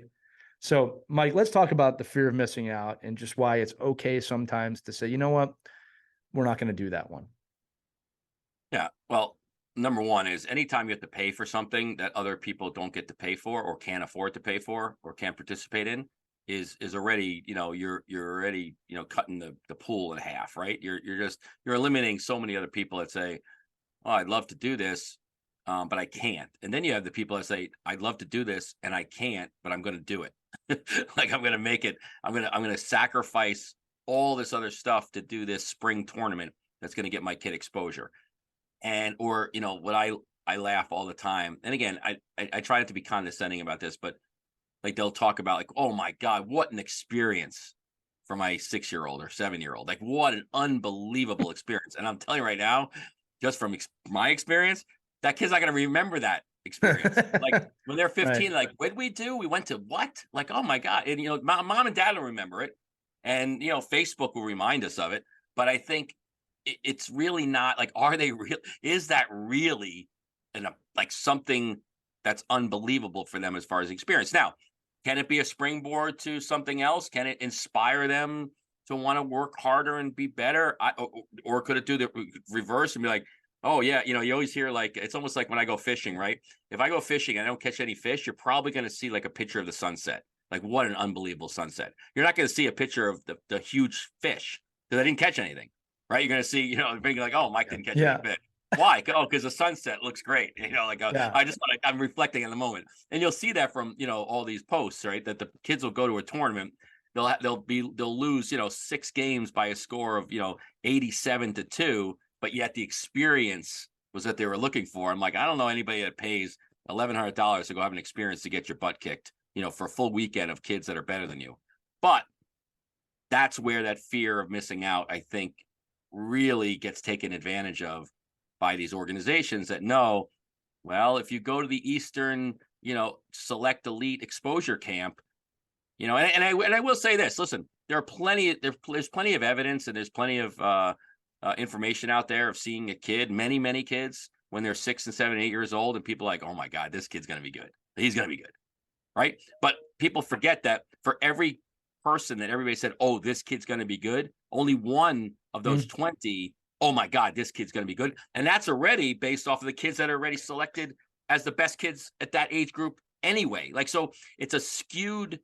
So, Mike, let's talk about the fear of missing out and just why it's okay sometimes to say, you know what, we're not going to do that one. Yeah. Well, number one is anytime you have to pay for something that other people don't get to pay for or can't afford to pay for or can't participate in is already, you're already, cutting the pool in half, right? You're eliminating so many other people that say, oh, I'd love to do this, but I can't. And then you have the people that say, I'd love to do this and I can't, but I'm going to do it. Like I'm going to make it. I'm going to sacrifice all this other stuff to do this spring tournament that's going to get my kid exposure. And, or, what I laugh all the time. And again, I try not to be condescending about this, but like they'll talk about like, oh my God, what an experience for my 6-year-old or 7-year-old. Like what an unbelievable experience. And I'm telling you right now, just from my experience, that kid's not going to remember that experience. Like when they're 15, right. Like, what did we do? We went to what? Like, oh my God. And, mom and dad will remember it. And, Facebook will remind us of it. But I think it's really not like, are they real? Is that really like something that's unbelievable for them as far as experience? Now, can it be a springboard to something else? Can it inspire them to want to work harder and be better? Or could it do the reverse and be like, oh yeah, you always hear like, it's almost like when I go fishing, right? If I go fishing and I don't catch any fish, you're probably going to see like a picture of the sunset. Like what an unbelievable sunset. You're not going to see a picture of the huge fish because I didn't catch anything, right? You're going to see, being like, oh, Mike didn't catch any fish. Why? Oh, because the sunset looks great. I'm reflecting in the moment, and you'll see that from all these posts, right? That the kids will go to a tournament, they'll lose 6 games by a score of 87-2, but yet the experience was that they were looking for. I'm like, I don't know anybody that pays $1,100 to go have an experience to get your butt kicked, for a full weekend of kids that are better than you. But that's where that fear of missing out, I think, really gets taken advantage of by these organizations that know, well, if you go to the Eastern, select elite exposure camp, and I will say this, listen, there are plenty. There's plenty of evidence, and there's plenty of information out there of seeing a kid, many kids, when they're 6 and 7, 8 years old, and people are like, oh my God, this kid's going to be good. He's going to be good, right? But people forget that for every person that everybody said, oh, this kid's going to be good, only one of those 20, oh my God, this kid's going to be good, and that's already based off of the kids that are already selected as the best kids at that age group anyway. Like, so it's a skewed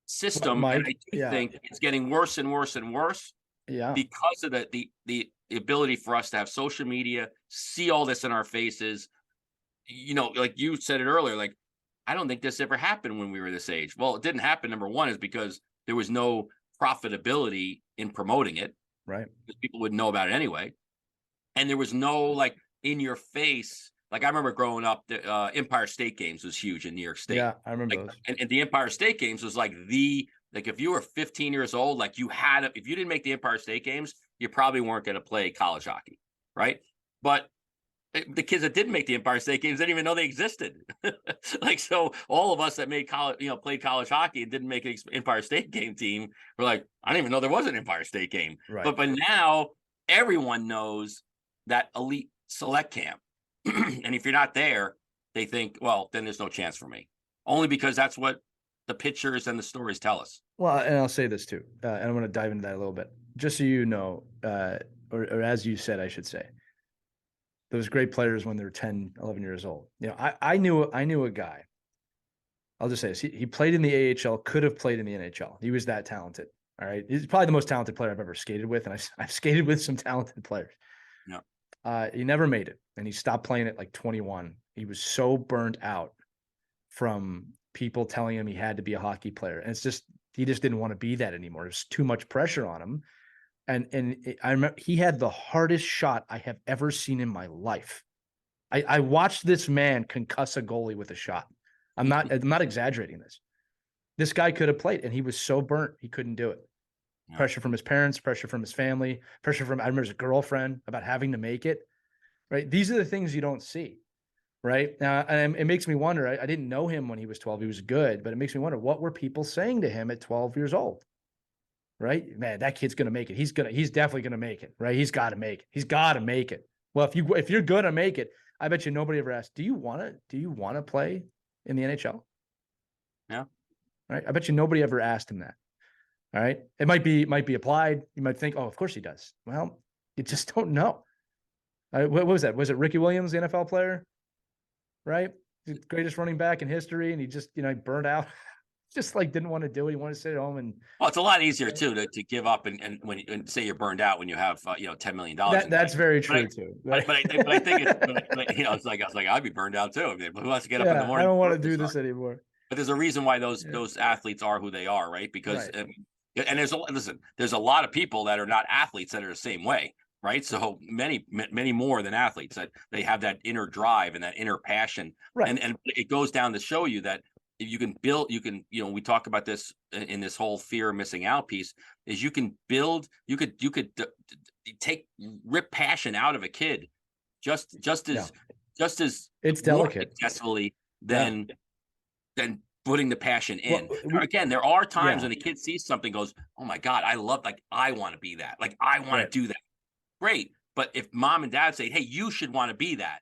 system, Mike, and I do think it's getting worse and worse and worse. Yeah. Because of the ability for us to have social media, see all this in our faces. Like you said it earlier, like, I don't think this ever happened when we were this age. Well, it didn't happen. Number one is because there was no profitability in promoting it. Right. Because people would know about it anyway. And there was no like in your face. Like, I remember growing up, the Empire State Games was huge in New York State. Yeah, I remember like, those. And the Empire State Games was like if you were 15 years old, like if you didn't make the Empire State Games, you probably weren't going to play college hockey, right? But the kids that didn't make the Empire State Games didn't even know they existed. Like, so all of us that made college, played college hockey and didn't make an Empire State Game team, were like, I didn't even know there was an Empire State Game. Right. But now everyone knows that elite select camp. And if you're not there, they think, well, then there's no chance for me. Only because that's what the pictures and the stories tell us. Well, and I'll say this too, and I'm going to dive into that a little bit, just so you know, or as you said, I should say, those great players when they're 10, 11 years old. I knew a guy. I'll just say this. He played in the AHL, could have played in the NHL. He was that talented. All right. He's probably the most talented player I've ever skated with. And I've skated with some talented players. Yeah. He never made it. And he stopped playing at like 21. He was so burnt out from people telling him he had to be a hockey player. And he just didn't want to be that anymore. There's too much pressure on him. I remember he had the hardest shot I have ever seen in my life. I watched this man concuss a goalie with a shot. I'm not exaggerating this. This guy could have played, and he was so burnt he couldn't do it. Yeah. Pressure from his parents, pressure from his family, pressure from, I remember, his girlfriend about having to make it. Right? These are the things you don't see. Right? And it makes me wonder. I didn't know him when he was 12. He was good, but it makes me wonder, what were people saying to him at 12 years old? Right? Man, that kid's going to make it. He's definitely going to make it. Right? He's got to make it. He's got to make it. Well, if you're going to make it, I bet you nobody ever asked, do you want to play in the NHL? Yeah. Right? I bet you nobody ever asked him that. All right? It might be applied. You might think, oh, of course he does. Well, you just don't know. What was that? Was it Ricky Williams, the NFL player? Right? The greatest running back in history, and he just, burned out. Just like didn't want to do it. He wanted to sit at home. And well, it's a lot easier too to give up and when say you're burned out when you have $10 million. That's very true too. But I think it's I was like I'd be burned out too. I mean, who wants to get up in the morning? I don't want to do this anymore. But there's a reson why those athletes are who they are, right? Because and there's a lot of people that are not athletes that are the same way. Right. So many more than athletes that they have that inner drive and that inner passion. Right. And it goes down to show you that if you can build, we talk about this in this whole fear of missing out piece, is you can build, you could rip passion out of a kid just as it's delicate successfully than putting the passion in. Well, again, there are times when a kid sees something, goes, oh my God, I want to be that. Like, I want to do that. Great. But if mom and dad say, hey, you should want to be that.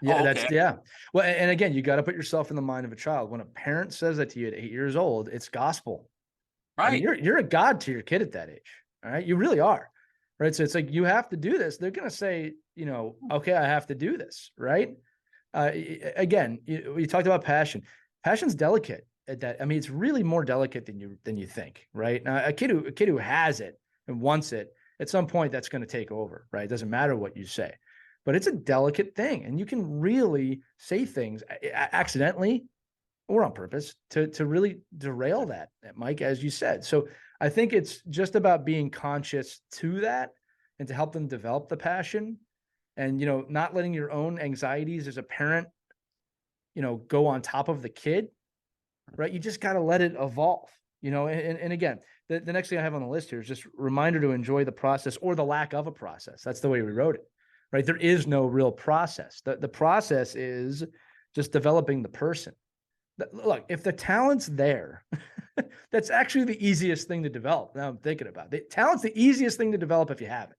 Well, and again, you got to put yourself in the mind of a child. When a parent says that to you at 8 years old, it's gospel. Right. I mean, you're a God to your kid at that age. All right. You really are. Right. So it's like, you have to do this. They're going to say, okay, I have to do this. Right. Again, you talked about passion. Passion's delicate at that. I mean, it's really more delicate than you think. Right. Now, a kid who has it and wants it, at some point that's going to take over, right? It doesn't matter what you say, but it's a delicate thing. And you can really say things accidentally or on purpose to really derail that, Mike, as you said. So I think it's just about being conscious to that and to help them develop the passion and, not letting your own anxieties as a parent, go on top of the kid, right? You just got to let it evolve, and again, the next thing I have on the list here is just a reminder to enjoy the process or the lack of a process. That's the way we wrote it, right? There is no real process. The process is just developing the person. Look, if the talent's there, That's actually the easiest thing to develop. Now I'm thinking about it. Talent's the easiest thing to develop if you have it.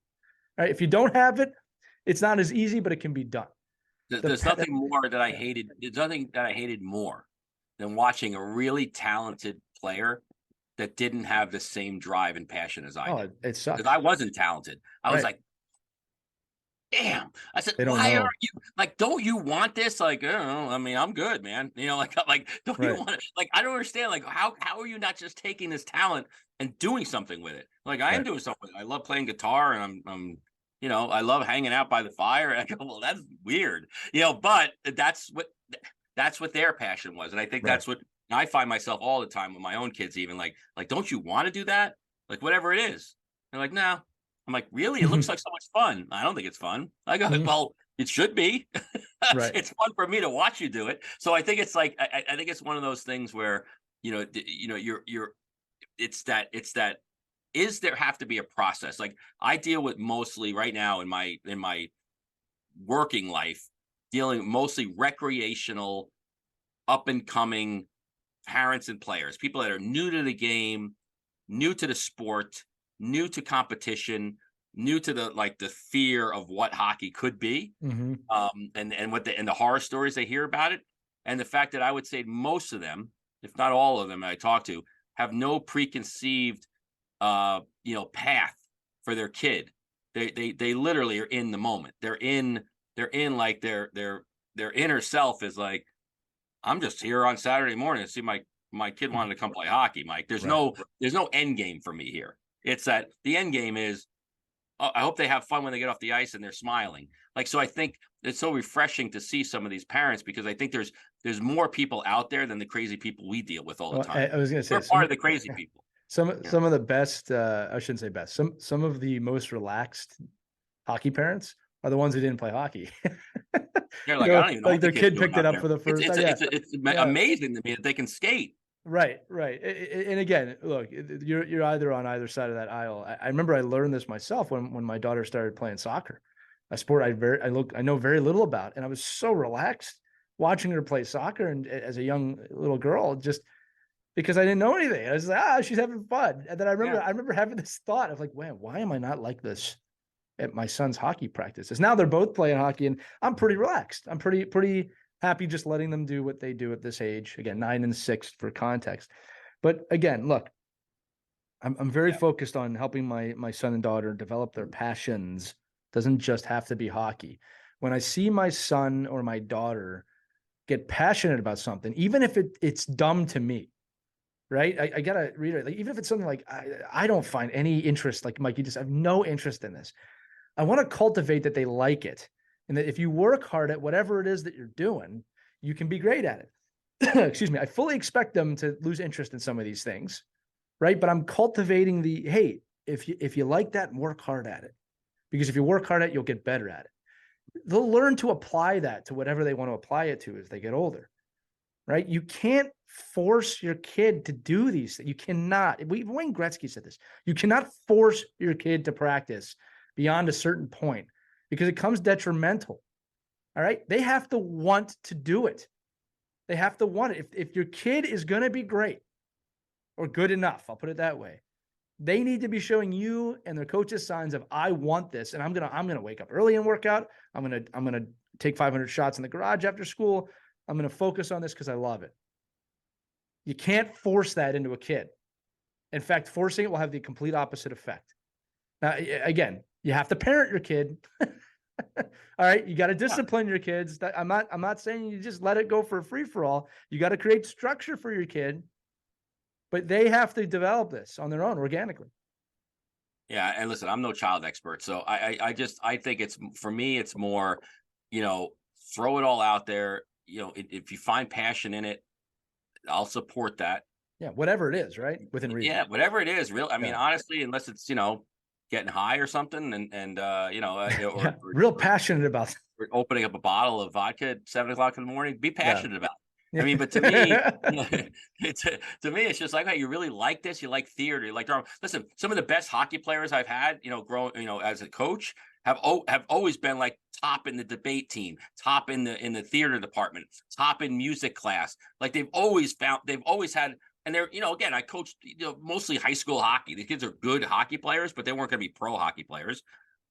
Right? If you don't have it, it's not as easy, but it can be done. There's nothing more that I hated. There's nothing that I hated more than watching a really talented player that didn't have the same drive and passion as I did. It sucks. Because I wasn't talented. I was Right. like, damn. I said, They don't why know. aren't you like, don't you want this? Like, I don't know. I mean, I'm good, man. Like, don't you Right. want it? Like, I don't understand. Like, how are you not just taking this talent and doing something with it? Like, I am Right. doing something with it. I love playing guitar and I'm I love hanging out by the fire. And I go, well, that's weird, but that's what their passion was. And I think Right. that's what I find myself all the time with my own kids, even like, don't you want to do that? Like, whatever it is. They're like, no. I'm like, really? It looks like so much fun. I don't think it's fun. I go, well, it should be. Right. It's fun for me to watch you do it. So I think it's like, I think it's one of those things where, it's that, is there have to be a process? Like I deal with mostly right now in my working life, dealing mostly recreational, up and coming parents and players, people that are new to the game, new to the sport, new to competition, new to the fear of what hockey could be, Mm-hmm. and what the horror stories they hear about it, and the fact that I would say most of them, if not all of them, I talk to have no preconceived, path for their kid. They literally are in the moment. They're in like their inner self is like, I'm just here on Saturday morning to see my kid wanted to come play hockey, Mike. There's Right. no end game for me here. It's that the end game is, I hope they have fun when they get off the ice and they're smiling. Like, so I think it's so refreshing to see some of these parents, because I think there's more people out there than the crazy people we deal with all the Well, time. I was going to say We're part of the crazy people. some of the best. I shouldn't say best. Some of the most relaxed hockey parents are the ones who didn't play hockey. They're like, I don't even know Like what the their kid's kid doing picked it out up there. for the It's first it's time. Yeah. it's Yeah. amazing to me that they can skate. Right, right. And again, look, you're either on either side of that aisle. I remember I learned this myself when my daughter started playing soccer, a sport I know very little about, and I was so relaxed watching her play soccer and as a young little girl, just because I didn't know anything. I was like, she's having fun. And then Yeah. I remember having this thought of like, man, why am I not like this at my son's hockey practices? Now they're both playing hockey and I'm pretty relaxed. I'm pretty happy just letting them do what they do at this age. Again, 9 and 6 for context. But again, look, I'm very focused on helping my son and daughter develop their passions. Doesn't just have to be hockey. When I see my son or my daughter get passionate about something, even if it's dumb to me, right? I gotta read it. Like, even if it's something like I don't find any interest, like Mike, you just have no interest in this. I want to cultivate that they like it. And that if you work hard at whatever it is that you're doing, you can be great at it. Excuse me. I fully expect them to lose interest in some of these things, right? But I'm cultivating hey, if you like that, work hard at it. Because if you work hard at it, you'll get better at it. They'll learn to apply that to whatever they want to apply it to as they get older, right? You can't force your kid to do these things. You cannot. Wayne Gretzky said this. You cannot force your kid to practice beyond a certain point because it comes detrimental. All right. They have to want to do it. They have to want it. If your kid is going to be great or good enough, I'll put it that way, they need to be showing you and their coaches signs of, I want this. And I'm going to wake up early and work out. I'm going to take 500 shots in the garage after school. I'm going to focus on this because I love it. You can't force that into a kid. In fact, forcing it will have the complete opposite effect. Now, again, you have to parent your kid. All right. You got to discipline your kids. I'm not saying you just let it go for a free for all. You got to create structure for your kid, but they have to develop this on their own organically. Yeah. And listen, I'm no child expert. So I think for me, it's more, throw it all out there. If you find passion in it, I'll support that. Yeah. Whatever it is, right? Within reason. Yeah. Whatever it is, I mean, honestly, unless it's, getting high or something or real passionate about opening up a bottle of vodka at 7:00 in the morning, be passionate about it. I mean, but to me, it's just like, hey, you really like this. You like theater. You like drama. Listen, some of the best hockey players I've had, growing, as a coach, have always been like top in the debate team, top in the theater department, top in music class. Like they've always had, And they're, again, I coached, mostly high school hockey. The kids are good hockey players, but they weren't going to be pro hockey players.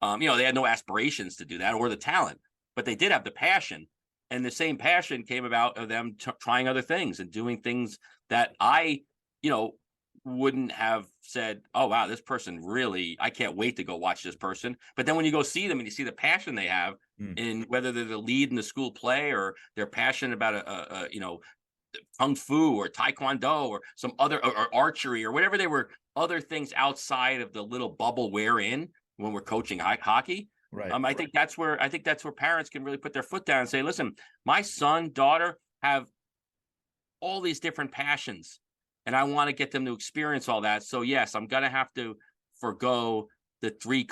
They had no aspirations to do that or the talent, but they did have the passion. And the same passion came about of them trying other things and doing things that I, you know, wouldn't have said, oh, wow, this person really, I can't wait to go watch this person. But then when you go see them and you see the passion they have Mm. in whether they're the lead in the school play or they're passionate about kung fu or taekwondo or some other or archery or whatever they were, other things outside of the little bubble we're in when we're coaching hockey. Right. I think that's where parents can really put their foot down and say, listen, my son, daughter have all these different passions and I want to get them to experience all that. So yes, I'm gonna have to forego the three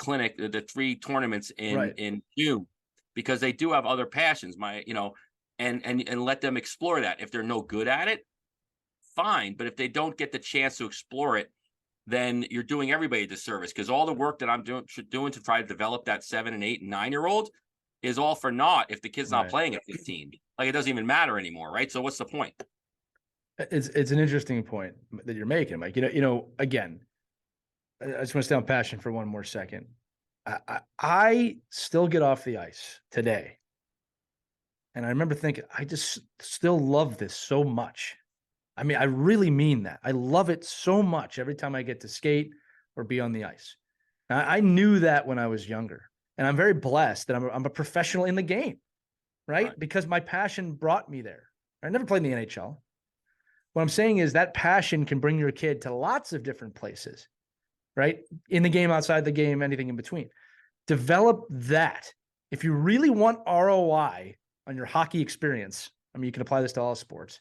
tournaments in Right. June because they do have other passions. And let them explore that. If they're no good at it, fine. But if they don't get the chance to explore it, then you're doing everybody a disservice because all the work that I'm doing to try to develop that 7 and 8 and 9 year old is all for naught if the kid's not Right. playing at 15. Like it doesn't even matter anymore, right? So what's the point? It's an interesting point that you're making, Mike. Again, I just want to stay on passion for one more second. I still get off the ice today, and I remember thinking, I just still love this so much. I mean, I really mean that. I love it so much every time I get to skate or be on the ice. Now, I knew that when I was younger, and I'm very blessed that I'm a professional in the game, right? Right. Because my passion brought me there. I never played in the NHL. What I'm saying is that passion can bring your kid to lots of different places, right? In the game, outside the game, anything in between. Develop that. If you really want ROI on your hockey experience, I mean, you can apply this to all sports.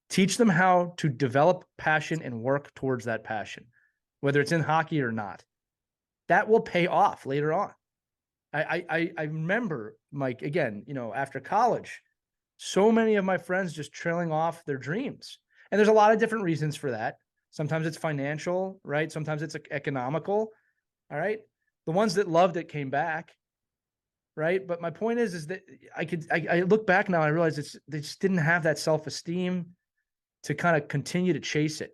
Teach them how to develop passion and work towards that passion, whether it's in hockey or not. That will pay off later on. I remember, Mike, again, after college, so many of my friends just trailing off their dreams. And there's a lot of different reasons for that. Sometimes it's financial, right? Sometimes it's economical. All right. The ones that loved it came back. Right. But my point is that I look back now and I realize they just didn't have that self-esteem to kind of continue to chase it.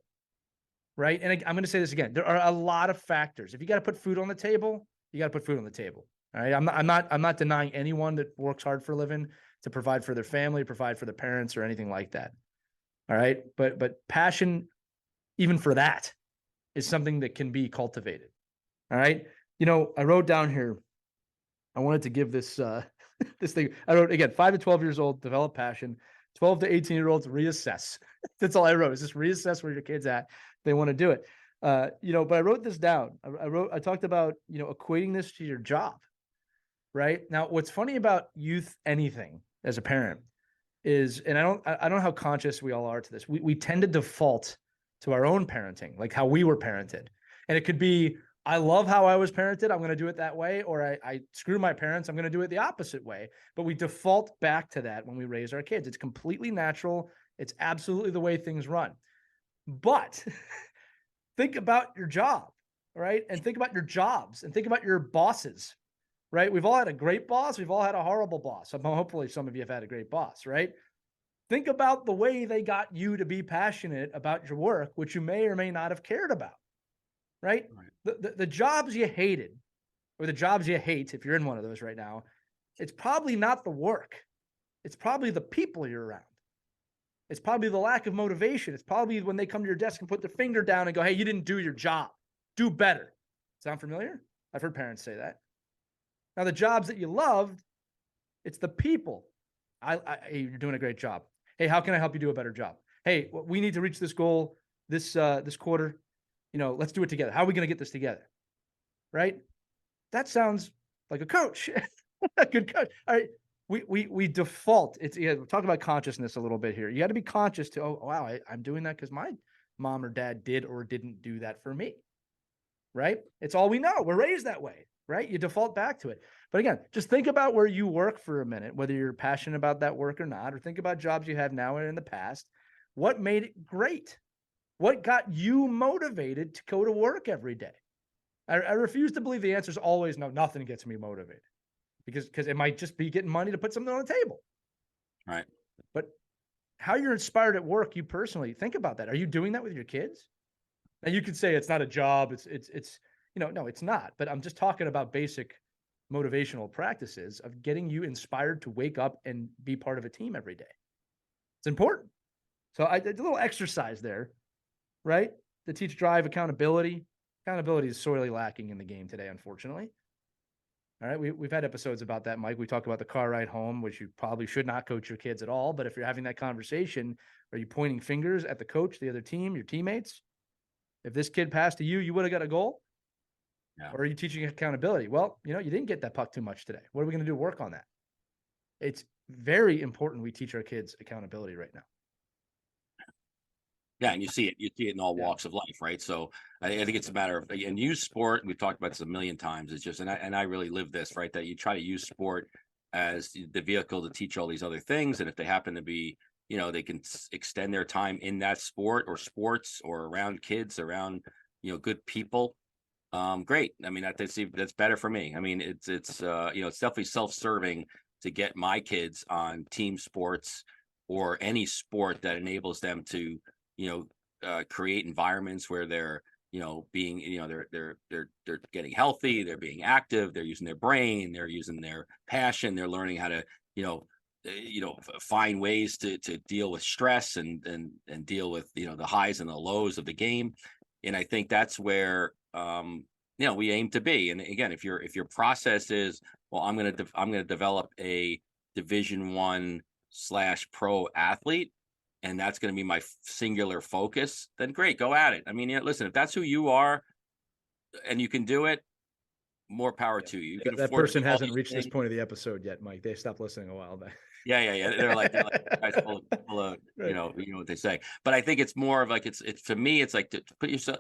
Right. And I'm going to say this again. There are a lot of factors. If you got to put food on the table, you got to put food on the table. All right. I'm not denying anyone that works hard for a living to provide for their family, provide for their parents or anything like that. All right. But passion, even for that, is something that can be cultivated. All right. I wrote down here, I wanted to give this this thing. I wrote again, 5 to 12 years old, develop passion. 12 to 18-year-olds, reassess. That's all I wrote. Is just reassess where your kid's at. They want to do it. But I wrote this down. I talked about, equating this to your job. Right. Now, what's funny about youth anything as a parent is, and I don't know how conscious we all are to this. We tend to default to our own parenting, like how we were parented. And it could be, I love how I was parented. I'm going to do it that way. Or I screw my parents. I'm going to do it the opposite way. But we default back to that when we raise our kids. It's completely natural. It's absolutely the way things run. But think about your job, right? And think about your jobs and think about your bosses, right? We've all had a great boss. We've all had a horrible boss. Hopefully some of you have had a great boss, right? Think about the way they got you to be passionate about your work, which you may or may not have cared about, right? The jobs you hated or the jobs you hate, if you're in one of those right now, it's probably not the work. It's probably the people you're around. It's probably the lack of motivation. It's probably when they come to your desk and put their finger down and go, hey, you didn't do your job. Do better. Sound familiar? I've heard parents say that. Now, the jobs that you loved, it's the people. Hey, you're doing a great job. Hey, how can I help you do a better job? Hey, we need to reach this goal this quarter. Let's do it together. How are we going to get this together? Right? That sounds like a coach, a good coach. All right. We default. We're talking about consciousness a little bit here. You got to be conscious to, oh, wow, I'm doing that because my mom or dad did or didn't do that for me. Right? It's all we know. We're raised that way. Right? You default back to it. But again, just think about where you work for a minute, whether you're passionate about that work or not, or think about jobs you have now and in the past. What made it great? What got you motivated to go to work every day? I refuse to believe the answer is always no, nothing gets me motivated because it might just be getting money to put something on the table. Right. But how you're inspired at work, you personally think about that. Are you doing that with your kids? Now you could say it's not a job. It's no, it's not. But I'm just talking about basic motivational practices of getting you inspired to wake up and be part of a team every day. It's important. So I did a little exercise there, right? To teach drive, accountability. Accountability is sorely lacking in the game today, unfortunately. All right, we've had episodes about that, Mike. We talked about the car ride home, which you probably should not coach your kids at all. But if you're having that conversation, are you pointing fingers at the coach, the other team, your teammates? If this kid passed to you, you would have got a goal. Yeah. Or are you teaching accountability? Well, you didn't get that puck too much today. What are we going to do to work on that? It's very important we teach our kids accountability right now. Yeah, and you see it in all Yeah. walks of life, right? So I think it's a matter of, and use sport. We've talked about this a million times. It's just, and I really live this, right? That you try to use sport as the vehicle to teach all these other things, and if they happen to be, they can extend their time in that sport or sports or around kids, around good people. Great. I mean, that's better for me. I mean, it's definitely self-serving to get my kids on team sports or any sport that enables them to create environments where they're being they're getting healthy, they're being active, they're using their brain, they're using their passion, they're learning how to find ways to deal with stress and deal with the highs and the lows of the game. And I think that's where we aim to be. And again, if your process is, well, I'm gonna develop a Division 1/pro athlete, and that's going to be my singular focus, then great, go at it. I mean, listen, if that's who you are and you can do it, more power to you. You can That afford to person be all hasn't these reached this things. point of the episode yet, Mike. They stopped listening a while back. Yeah. They're like, guys full of Right. what they say. But I think it's more of like, it's to me, it's like to put yourself.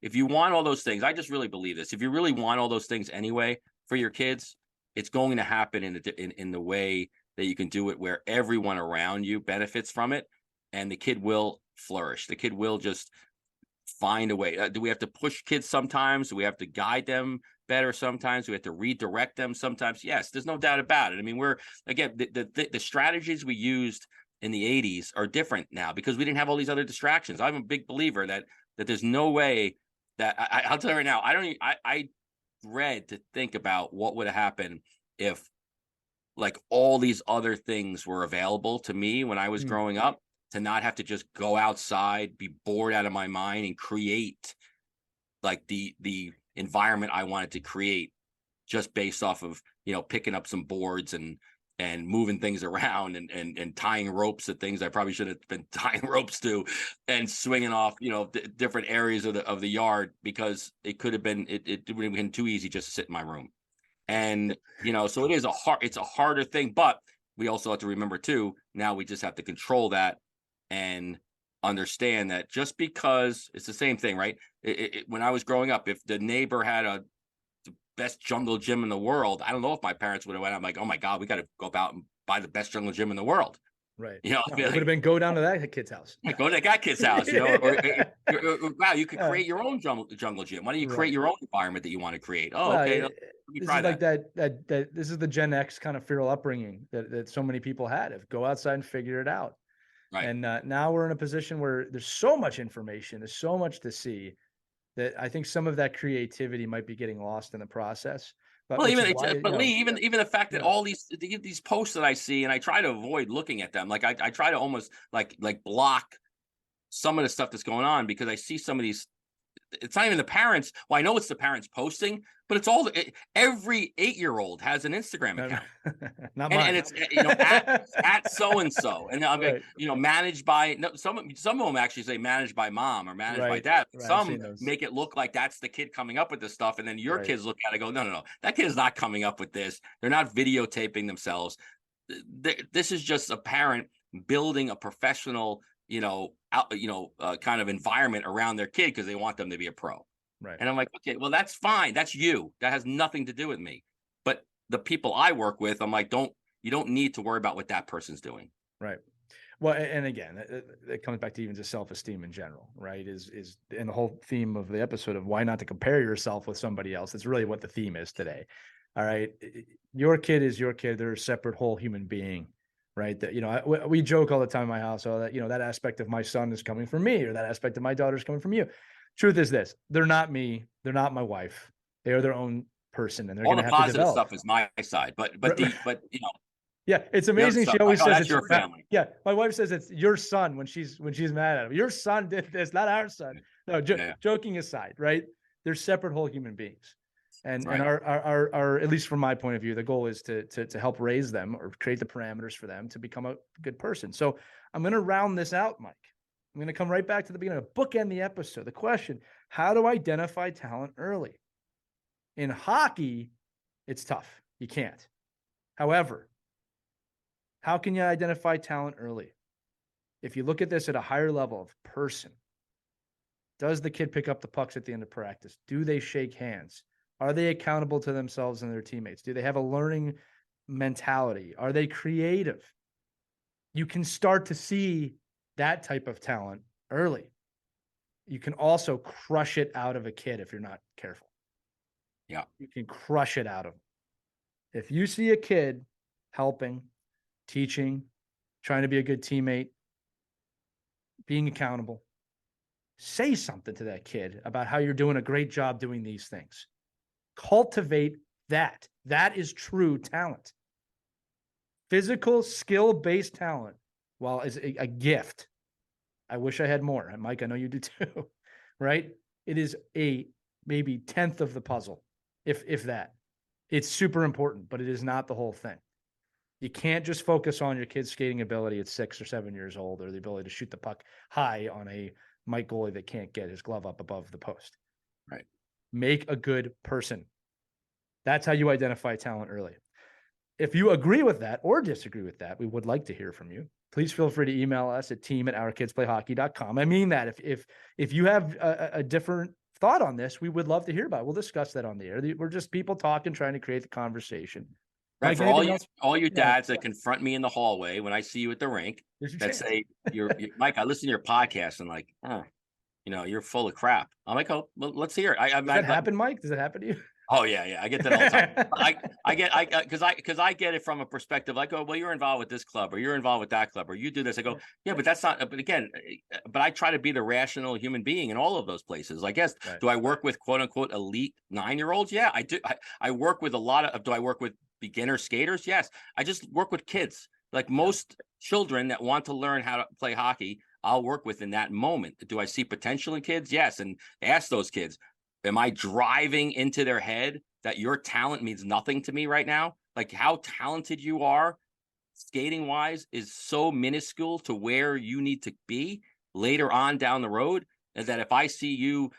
If you want all those things, I just really believe this. If you really want all those things anyway for your kids, it's going to happen in the way that you can do it, where everyone around you benefits from it, and the kid will flourish. The kid will just find a way. Do we have to push kids sometimes? Do we have to guide them better sometimes? Do we have to redirect them sometimes? Yes, there's no doubt about it. I mean, we're again the strategies we used in the 80s are different now because we didn't have all these other distractions. I'm a big believer that there's no way that I'll tell you right now. I dread to think about what would have happened if like all these other things were available to me when I was growing up, to not have to just go outside, be bored out of my mind, and create like the environment I wanted to create just based off of picking up some boards and moving things around and tying ropes to things I probably should have been tying ropes to, and swinging off different areas of the yard, because it could have been it would have been too easy just to sit in my room. And so it's a harder thing, but we also have to remember too, now we just have to control that and understand that just because it's the same thing, right? When I was growing up, if the neighbor had the best jungle gym in the world, I don't know if my parents would have went. I'm like, oh my god, we got to go about and buy the best jungle gym in the world. Right. I No, mean, it would have like, been go down to that kid's house. go to that kid's house, wow, you could create your own jungle gym. Why don't you create Right. your own environment that you want to create? Oh, Well, okay, let me this try is like that. that this is the Gen X kind of feral upbringing that so many people had, of go outside and figure it out. Right. And now we're in a position where there's so much information, there's so much to see, that I think some of that creativity might be getting lost in the process. But Well, which even is why, but Lee, even the fact that yeah, all these posts that I see, and I try to avoid looking at them. Like I try to almost like block some of the stuff that's going on, because I see some of these. It's not even the parents. Well, I know it's the parents posting, but it's every 8-year-old has an Instagram account. not And mine. it's at so and so, and I'm like, Right, managed by, no, some of them actually say managed by mom or managed by right, dad. right. I've Some seen those. make it look like that's the kid coming up with this stuff, and then your Right, kids look at it and go, no, that kid is not coming up with this. They're not videotaping themselves. This is just a parent building a professional, kind of environment around their kid because they want them to be a pro. right, And I'm like, okay, well, that's fine. That's you. That has nothing to do with me. But the people I work with, I'm like, you don't need to worry about what that person's doing. right. Well, and again, it comes back to even just self-esteem in general, right? Is and the whole theme of the episode of why not to compare yourself with somebody else. That's really what the theme is today. All right, your kid is your kid. They're a separate whole human being, right? That, we joke all the time in my house, that, that aspect of my son is coming from me, or that aspect of my daughter is coming from you. Truth is this: they're not me. They're not my wife. They are their own person, and they're All going to the have to positive develop. stuff is my side, but Right. but Yeah, it's the other amazing. She stuff, like, always oh, says that's it's your family. yeah. My wife says it's your son when she's mad at him. Your son did this, not our son. No, Yeah, joking aside, right? They're separate whole human beings, and right. our at least from my point of view, the goal is to help raise them or create the parameters for them to become a good person. So I'm going to round this out, Mike. I'm going to come right back to the beginning, bookend the episode. The question: how to identify talent early? In hockey, it's tough. You can't. However, how can you identify talent early? If you look at this at a higher level of person, does the kid pick up the pucks at the end of practice? Do they shake hands? Are they accountable to themselves and their teammates? Do they have a learning mentality? Are they creative? You can start to see that type of talent early. You can also crush it out of a kid if you're not careful. Yeah. You can crush it out of them. If you see a kid helping, teaching, trying to be a good teammate, being accountable, say something to that kid about how you're doing a great job doing these things. Cultivate that. That is true talent. Physical, skill-based talent, while is a gift. I wish I had more. And Mike, I know you do too, right? It is a maybe 10th of the puzzle, if that. It's super important, but it is not the whole thing. You can't just focus on your kid's skating ability at 6 or 7 years old, or the ability to shoot the puck high on a Mike goalie that can't get his glove up above the post. Right. Make a good person. That's how you identify talent early. If you agree with that or disagree with that, we would like to hear from you. Please feel free to email us at team@ourkidsplayhockey.com. I mean that. If you have a different thought on this, we would love to hear about it. We'll discuss that on the air. We're just people talking, trying to create the conversation. Right. Mike, For anything else? all you Yeah, dads that confront me in the hallway when I see you at the rink there's your that chance. say Mike, I listen to your podcast and like, you're full of crap. I'm like, oh, well, let's hear it. Does that happen, Mike? Does that happen to you? Oh yeah, I get that all the time. Because I get it from a perspective like, oh, well, you're involved with this club or you're involved with that club or you do this. I go, yeah, but that's not. But again, but I try to be the rational human being in all of those places. I guess. Right. Do I work with quote unquote elite 9-year-olds? Yeah, I do. I work with a lot of. Do I work with beginner skaters? Yes. I just work with kids. Like most children that want to learn how to play hockey, I'll work with in that moment. Do I see potential in kids? Yes, and ask those kids. Am I driving into their head that your talent means nothing to me right now? Like how talented you are skating wise is so minuscule to where you need to be later on down the road. And that if I see you,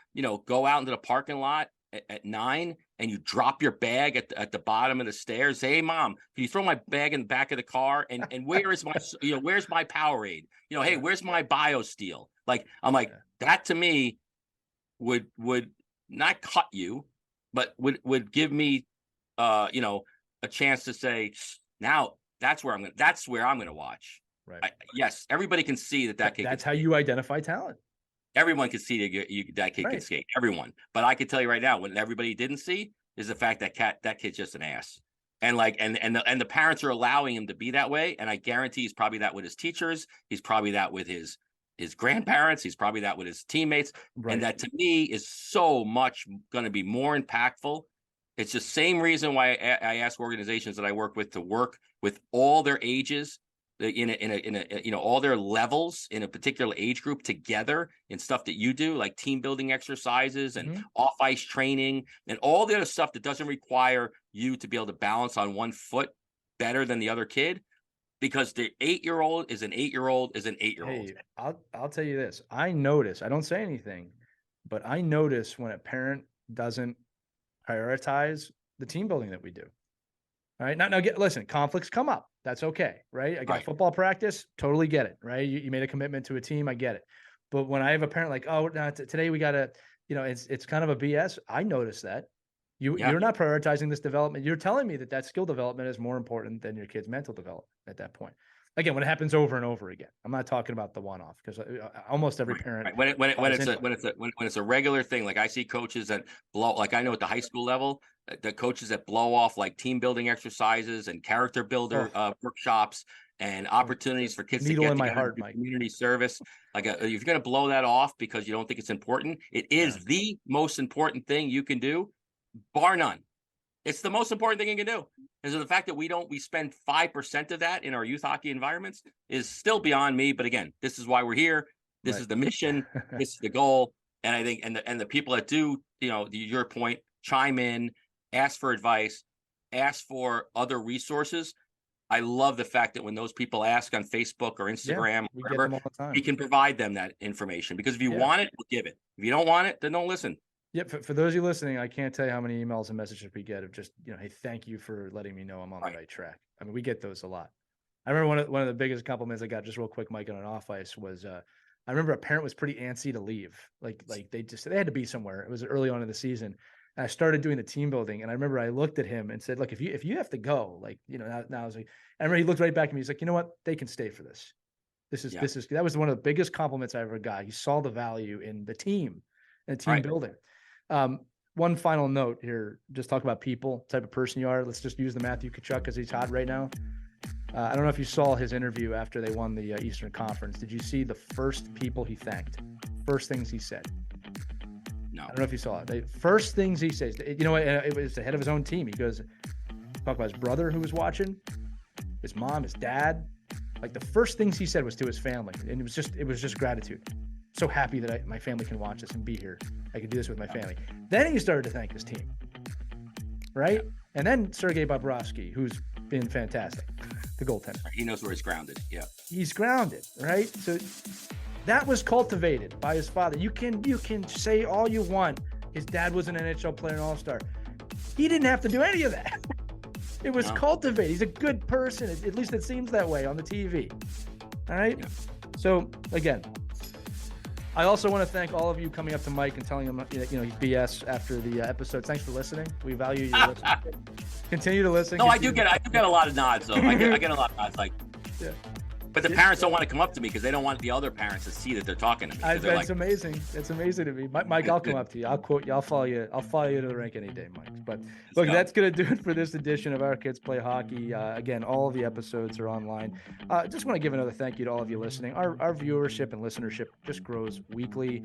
go out into the parking lot at 9 and you drop your bag at the bottom of the stairs, say, hey, mom, can you throw my bag in the back of the car? And where is my, where's my Powerade? Hey, where's my BioSteel? Like, I'm like, that to me would not cut you, but would give me, a chance to say, now that's where I'm gonna watch. Right. Yes, everybody can see that kid. That's how you identify talent. Everyone can see that kid can skate. Everyone, but I can tell you right now, what everybody didn't see is the fact that kid's just an ass, and like, and the parents are allowing him to be that way, and I guarantee he's probably that with his teachers. He's probably that with his grandparents. He's probably that with his teammates. Right. And that to me is so much going to be more impactful. It's the same reason why I ask organizations that I work with to work with all their ages in a all their levels in a particular age group together in stuff that you do, like team building exercises and off ice training and all the other stuff that doesn't require you to be able to balance on one foot better than the other kid. Because the 8-year-old is an 8-year-old is an 8-year-old. Hey, I'll tell you this. I notice, I don't say anything, but I notice when a parent doesn't prioritize the team building that we do. All right. Now listen, conflicts come up. That's okay. Right. I got football practice. Totally get it. Right. You made a commitment to a team. I get it. But when I have a parent like, oh, no, today we got to, it's kind of a BS. I notice that. You're not prioritizing this development. You're telling me that skill development is more important than your kid's mental development at that point. Again, when it happens over and over again, I'm not talking about the one-off because almost every parent. When it's a regular thing, like I see coaches that blow, like I know at the high school level, the coaches that blow off like team building exercises and character builder workshops, and opportunities for kids to Needle get in my together heart, and do Mike. community service. Like, if you're going to blow that off because you don't think it's important, it is Yeah. the most important thing you can do, bar none. It's the most important thing you can do. And so the fact that we spend 5% of that in our youth hockey environments is still beyond me. But again, this is why we're here. This Right. is the mission. This is the goal. And I think, and the people that do, your point, chime in, ask for advice, ask for other resources. I love the fact that when those people ask on Facebook or Instagram, we or get wherever, them all the time. we can provide them that information, because if you Yeah. want it, we'll give it. If you don't want it, then don't listen. Yep. For those of you listening, I can't tell you how many emails and messages we get of just, hey, thank you for letting me know I'm on the right track. I mean, we get those a lot. I remember one of the biggest compliments I got, just real quick, Mike, on an off ice was, I remember a parent was pretty antsy to leave. Like they had to be somewhere. It was early on in the season. And I started doing the team building, and I remember I looked at him and said, "Look, if you have to go, like, now I was like," I remember he looked right back at me. He's like, "You know what? They can stay for this. That was one of the biggest compliments I ever got. He saw the value in the team and team building." One final note here, just talk about people, type of person you are. Let's just use the Matthew Tkachuk because he's hot right now. I don't know if you saw his interview after they won the Eastern Conference. Did you see the first people he thanked? First things he said? No. I don't know if you saw it. The first things he says, it was the head of his own team. He goes, talk about his brother who was watching, his mom, his dad. Like, the first things he said was to his family. And it was just gratitude. So happy that my family can watch this and be here. I can do this with my family. Then he started to thank his team. Right? And then Sergei Bobrovsky, who's been fantastic, the goaltender. He knows where he's grounded. Yeah. He's grounded, right? So that was cultivated by his father. You can say all you want. His dad was an NHL player and all-star. He didn't have to do any of that. It was cultivated. He's a good person. At least it seems that way on the TV. All right? Yeah. So, again, I also want to thank all of you coming up to Mike and telling him, he's BS after the episode. Thanks for listening. We value you listening. Continue to listen. No, I do get a lot of nods, though. I get a lot of nods, like. Yeah. But the parents don't want to come up to me because they don't want the other parents to see that they're talking to me. It's amazing. It's amazing to me. Mike, I'll come up to you. I'll quote you. I'll follow you. I'll follow you to the rink any day, Mike. But look, that's going to do it for this edition of Our Kids Play Hockey. Again, all of the episodes are online. Just want to give another thank you to all of you listening. Our viewership and listenership just grows weekly.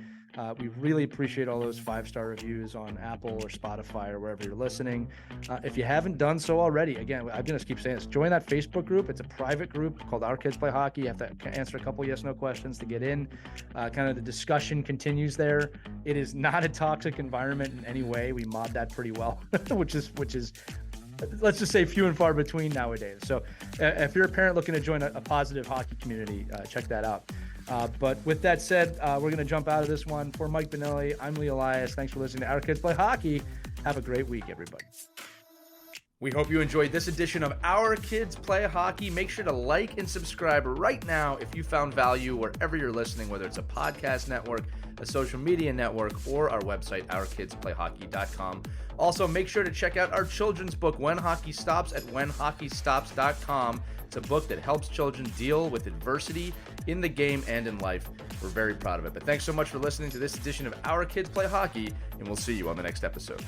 We really appreciate all those 5-star reviews on Apple or Spotify or wherever you're listening. If you haven't done so already, again, I'm going to keep saying this. Join that Facebook group. It's a private group called Our Kids Play Hockey. You have to answer a couple yes/no questions to get in. Kind of the discussion continues there. It is not a toxic environment in any way. We mod that pretty well, which is let's just say few and far between nowadays. So if you're a parent looking to join a positive hockey community, check that out. But with that said, we're going to jump out of this one. For Mike Benelli, I'm Lee Elias. Thanks for listening to Our Kids Play Hockey. Have a great week, everybody. We hope you enjoyed this edition of Our Kids Play Hockey. Make sure to like and subscribe right now if you found value wherever you're listening, whether it's a podcast network, a social media network, or our website, ourkidsplayhockey.com. Also, make sure to check out our children's book, When Hockey Stops, at whenhockeystops.com. It's a book that helps children deal with adversity in the game and in life. We're very proud of it. But thanks so much for listening to this edition of Our Kids Play Hockey, and we'll see you on the next episode.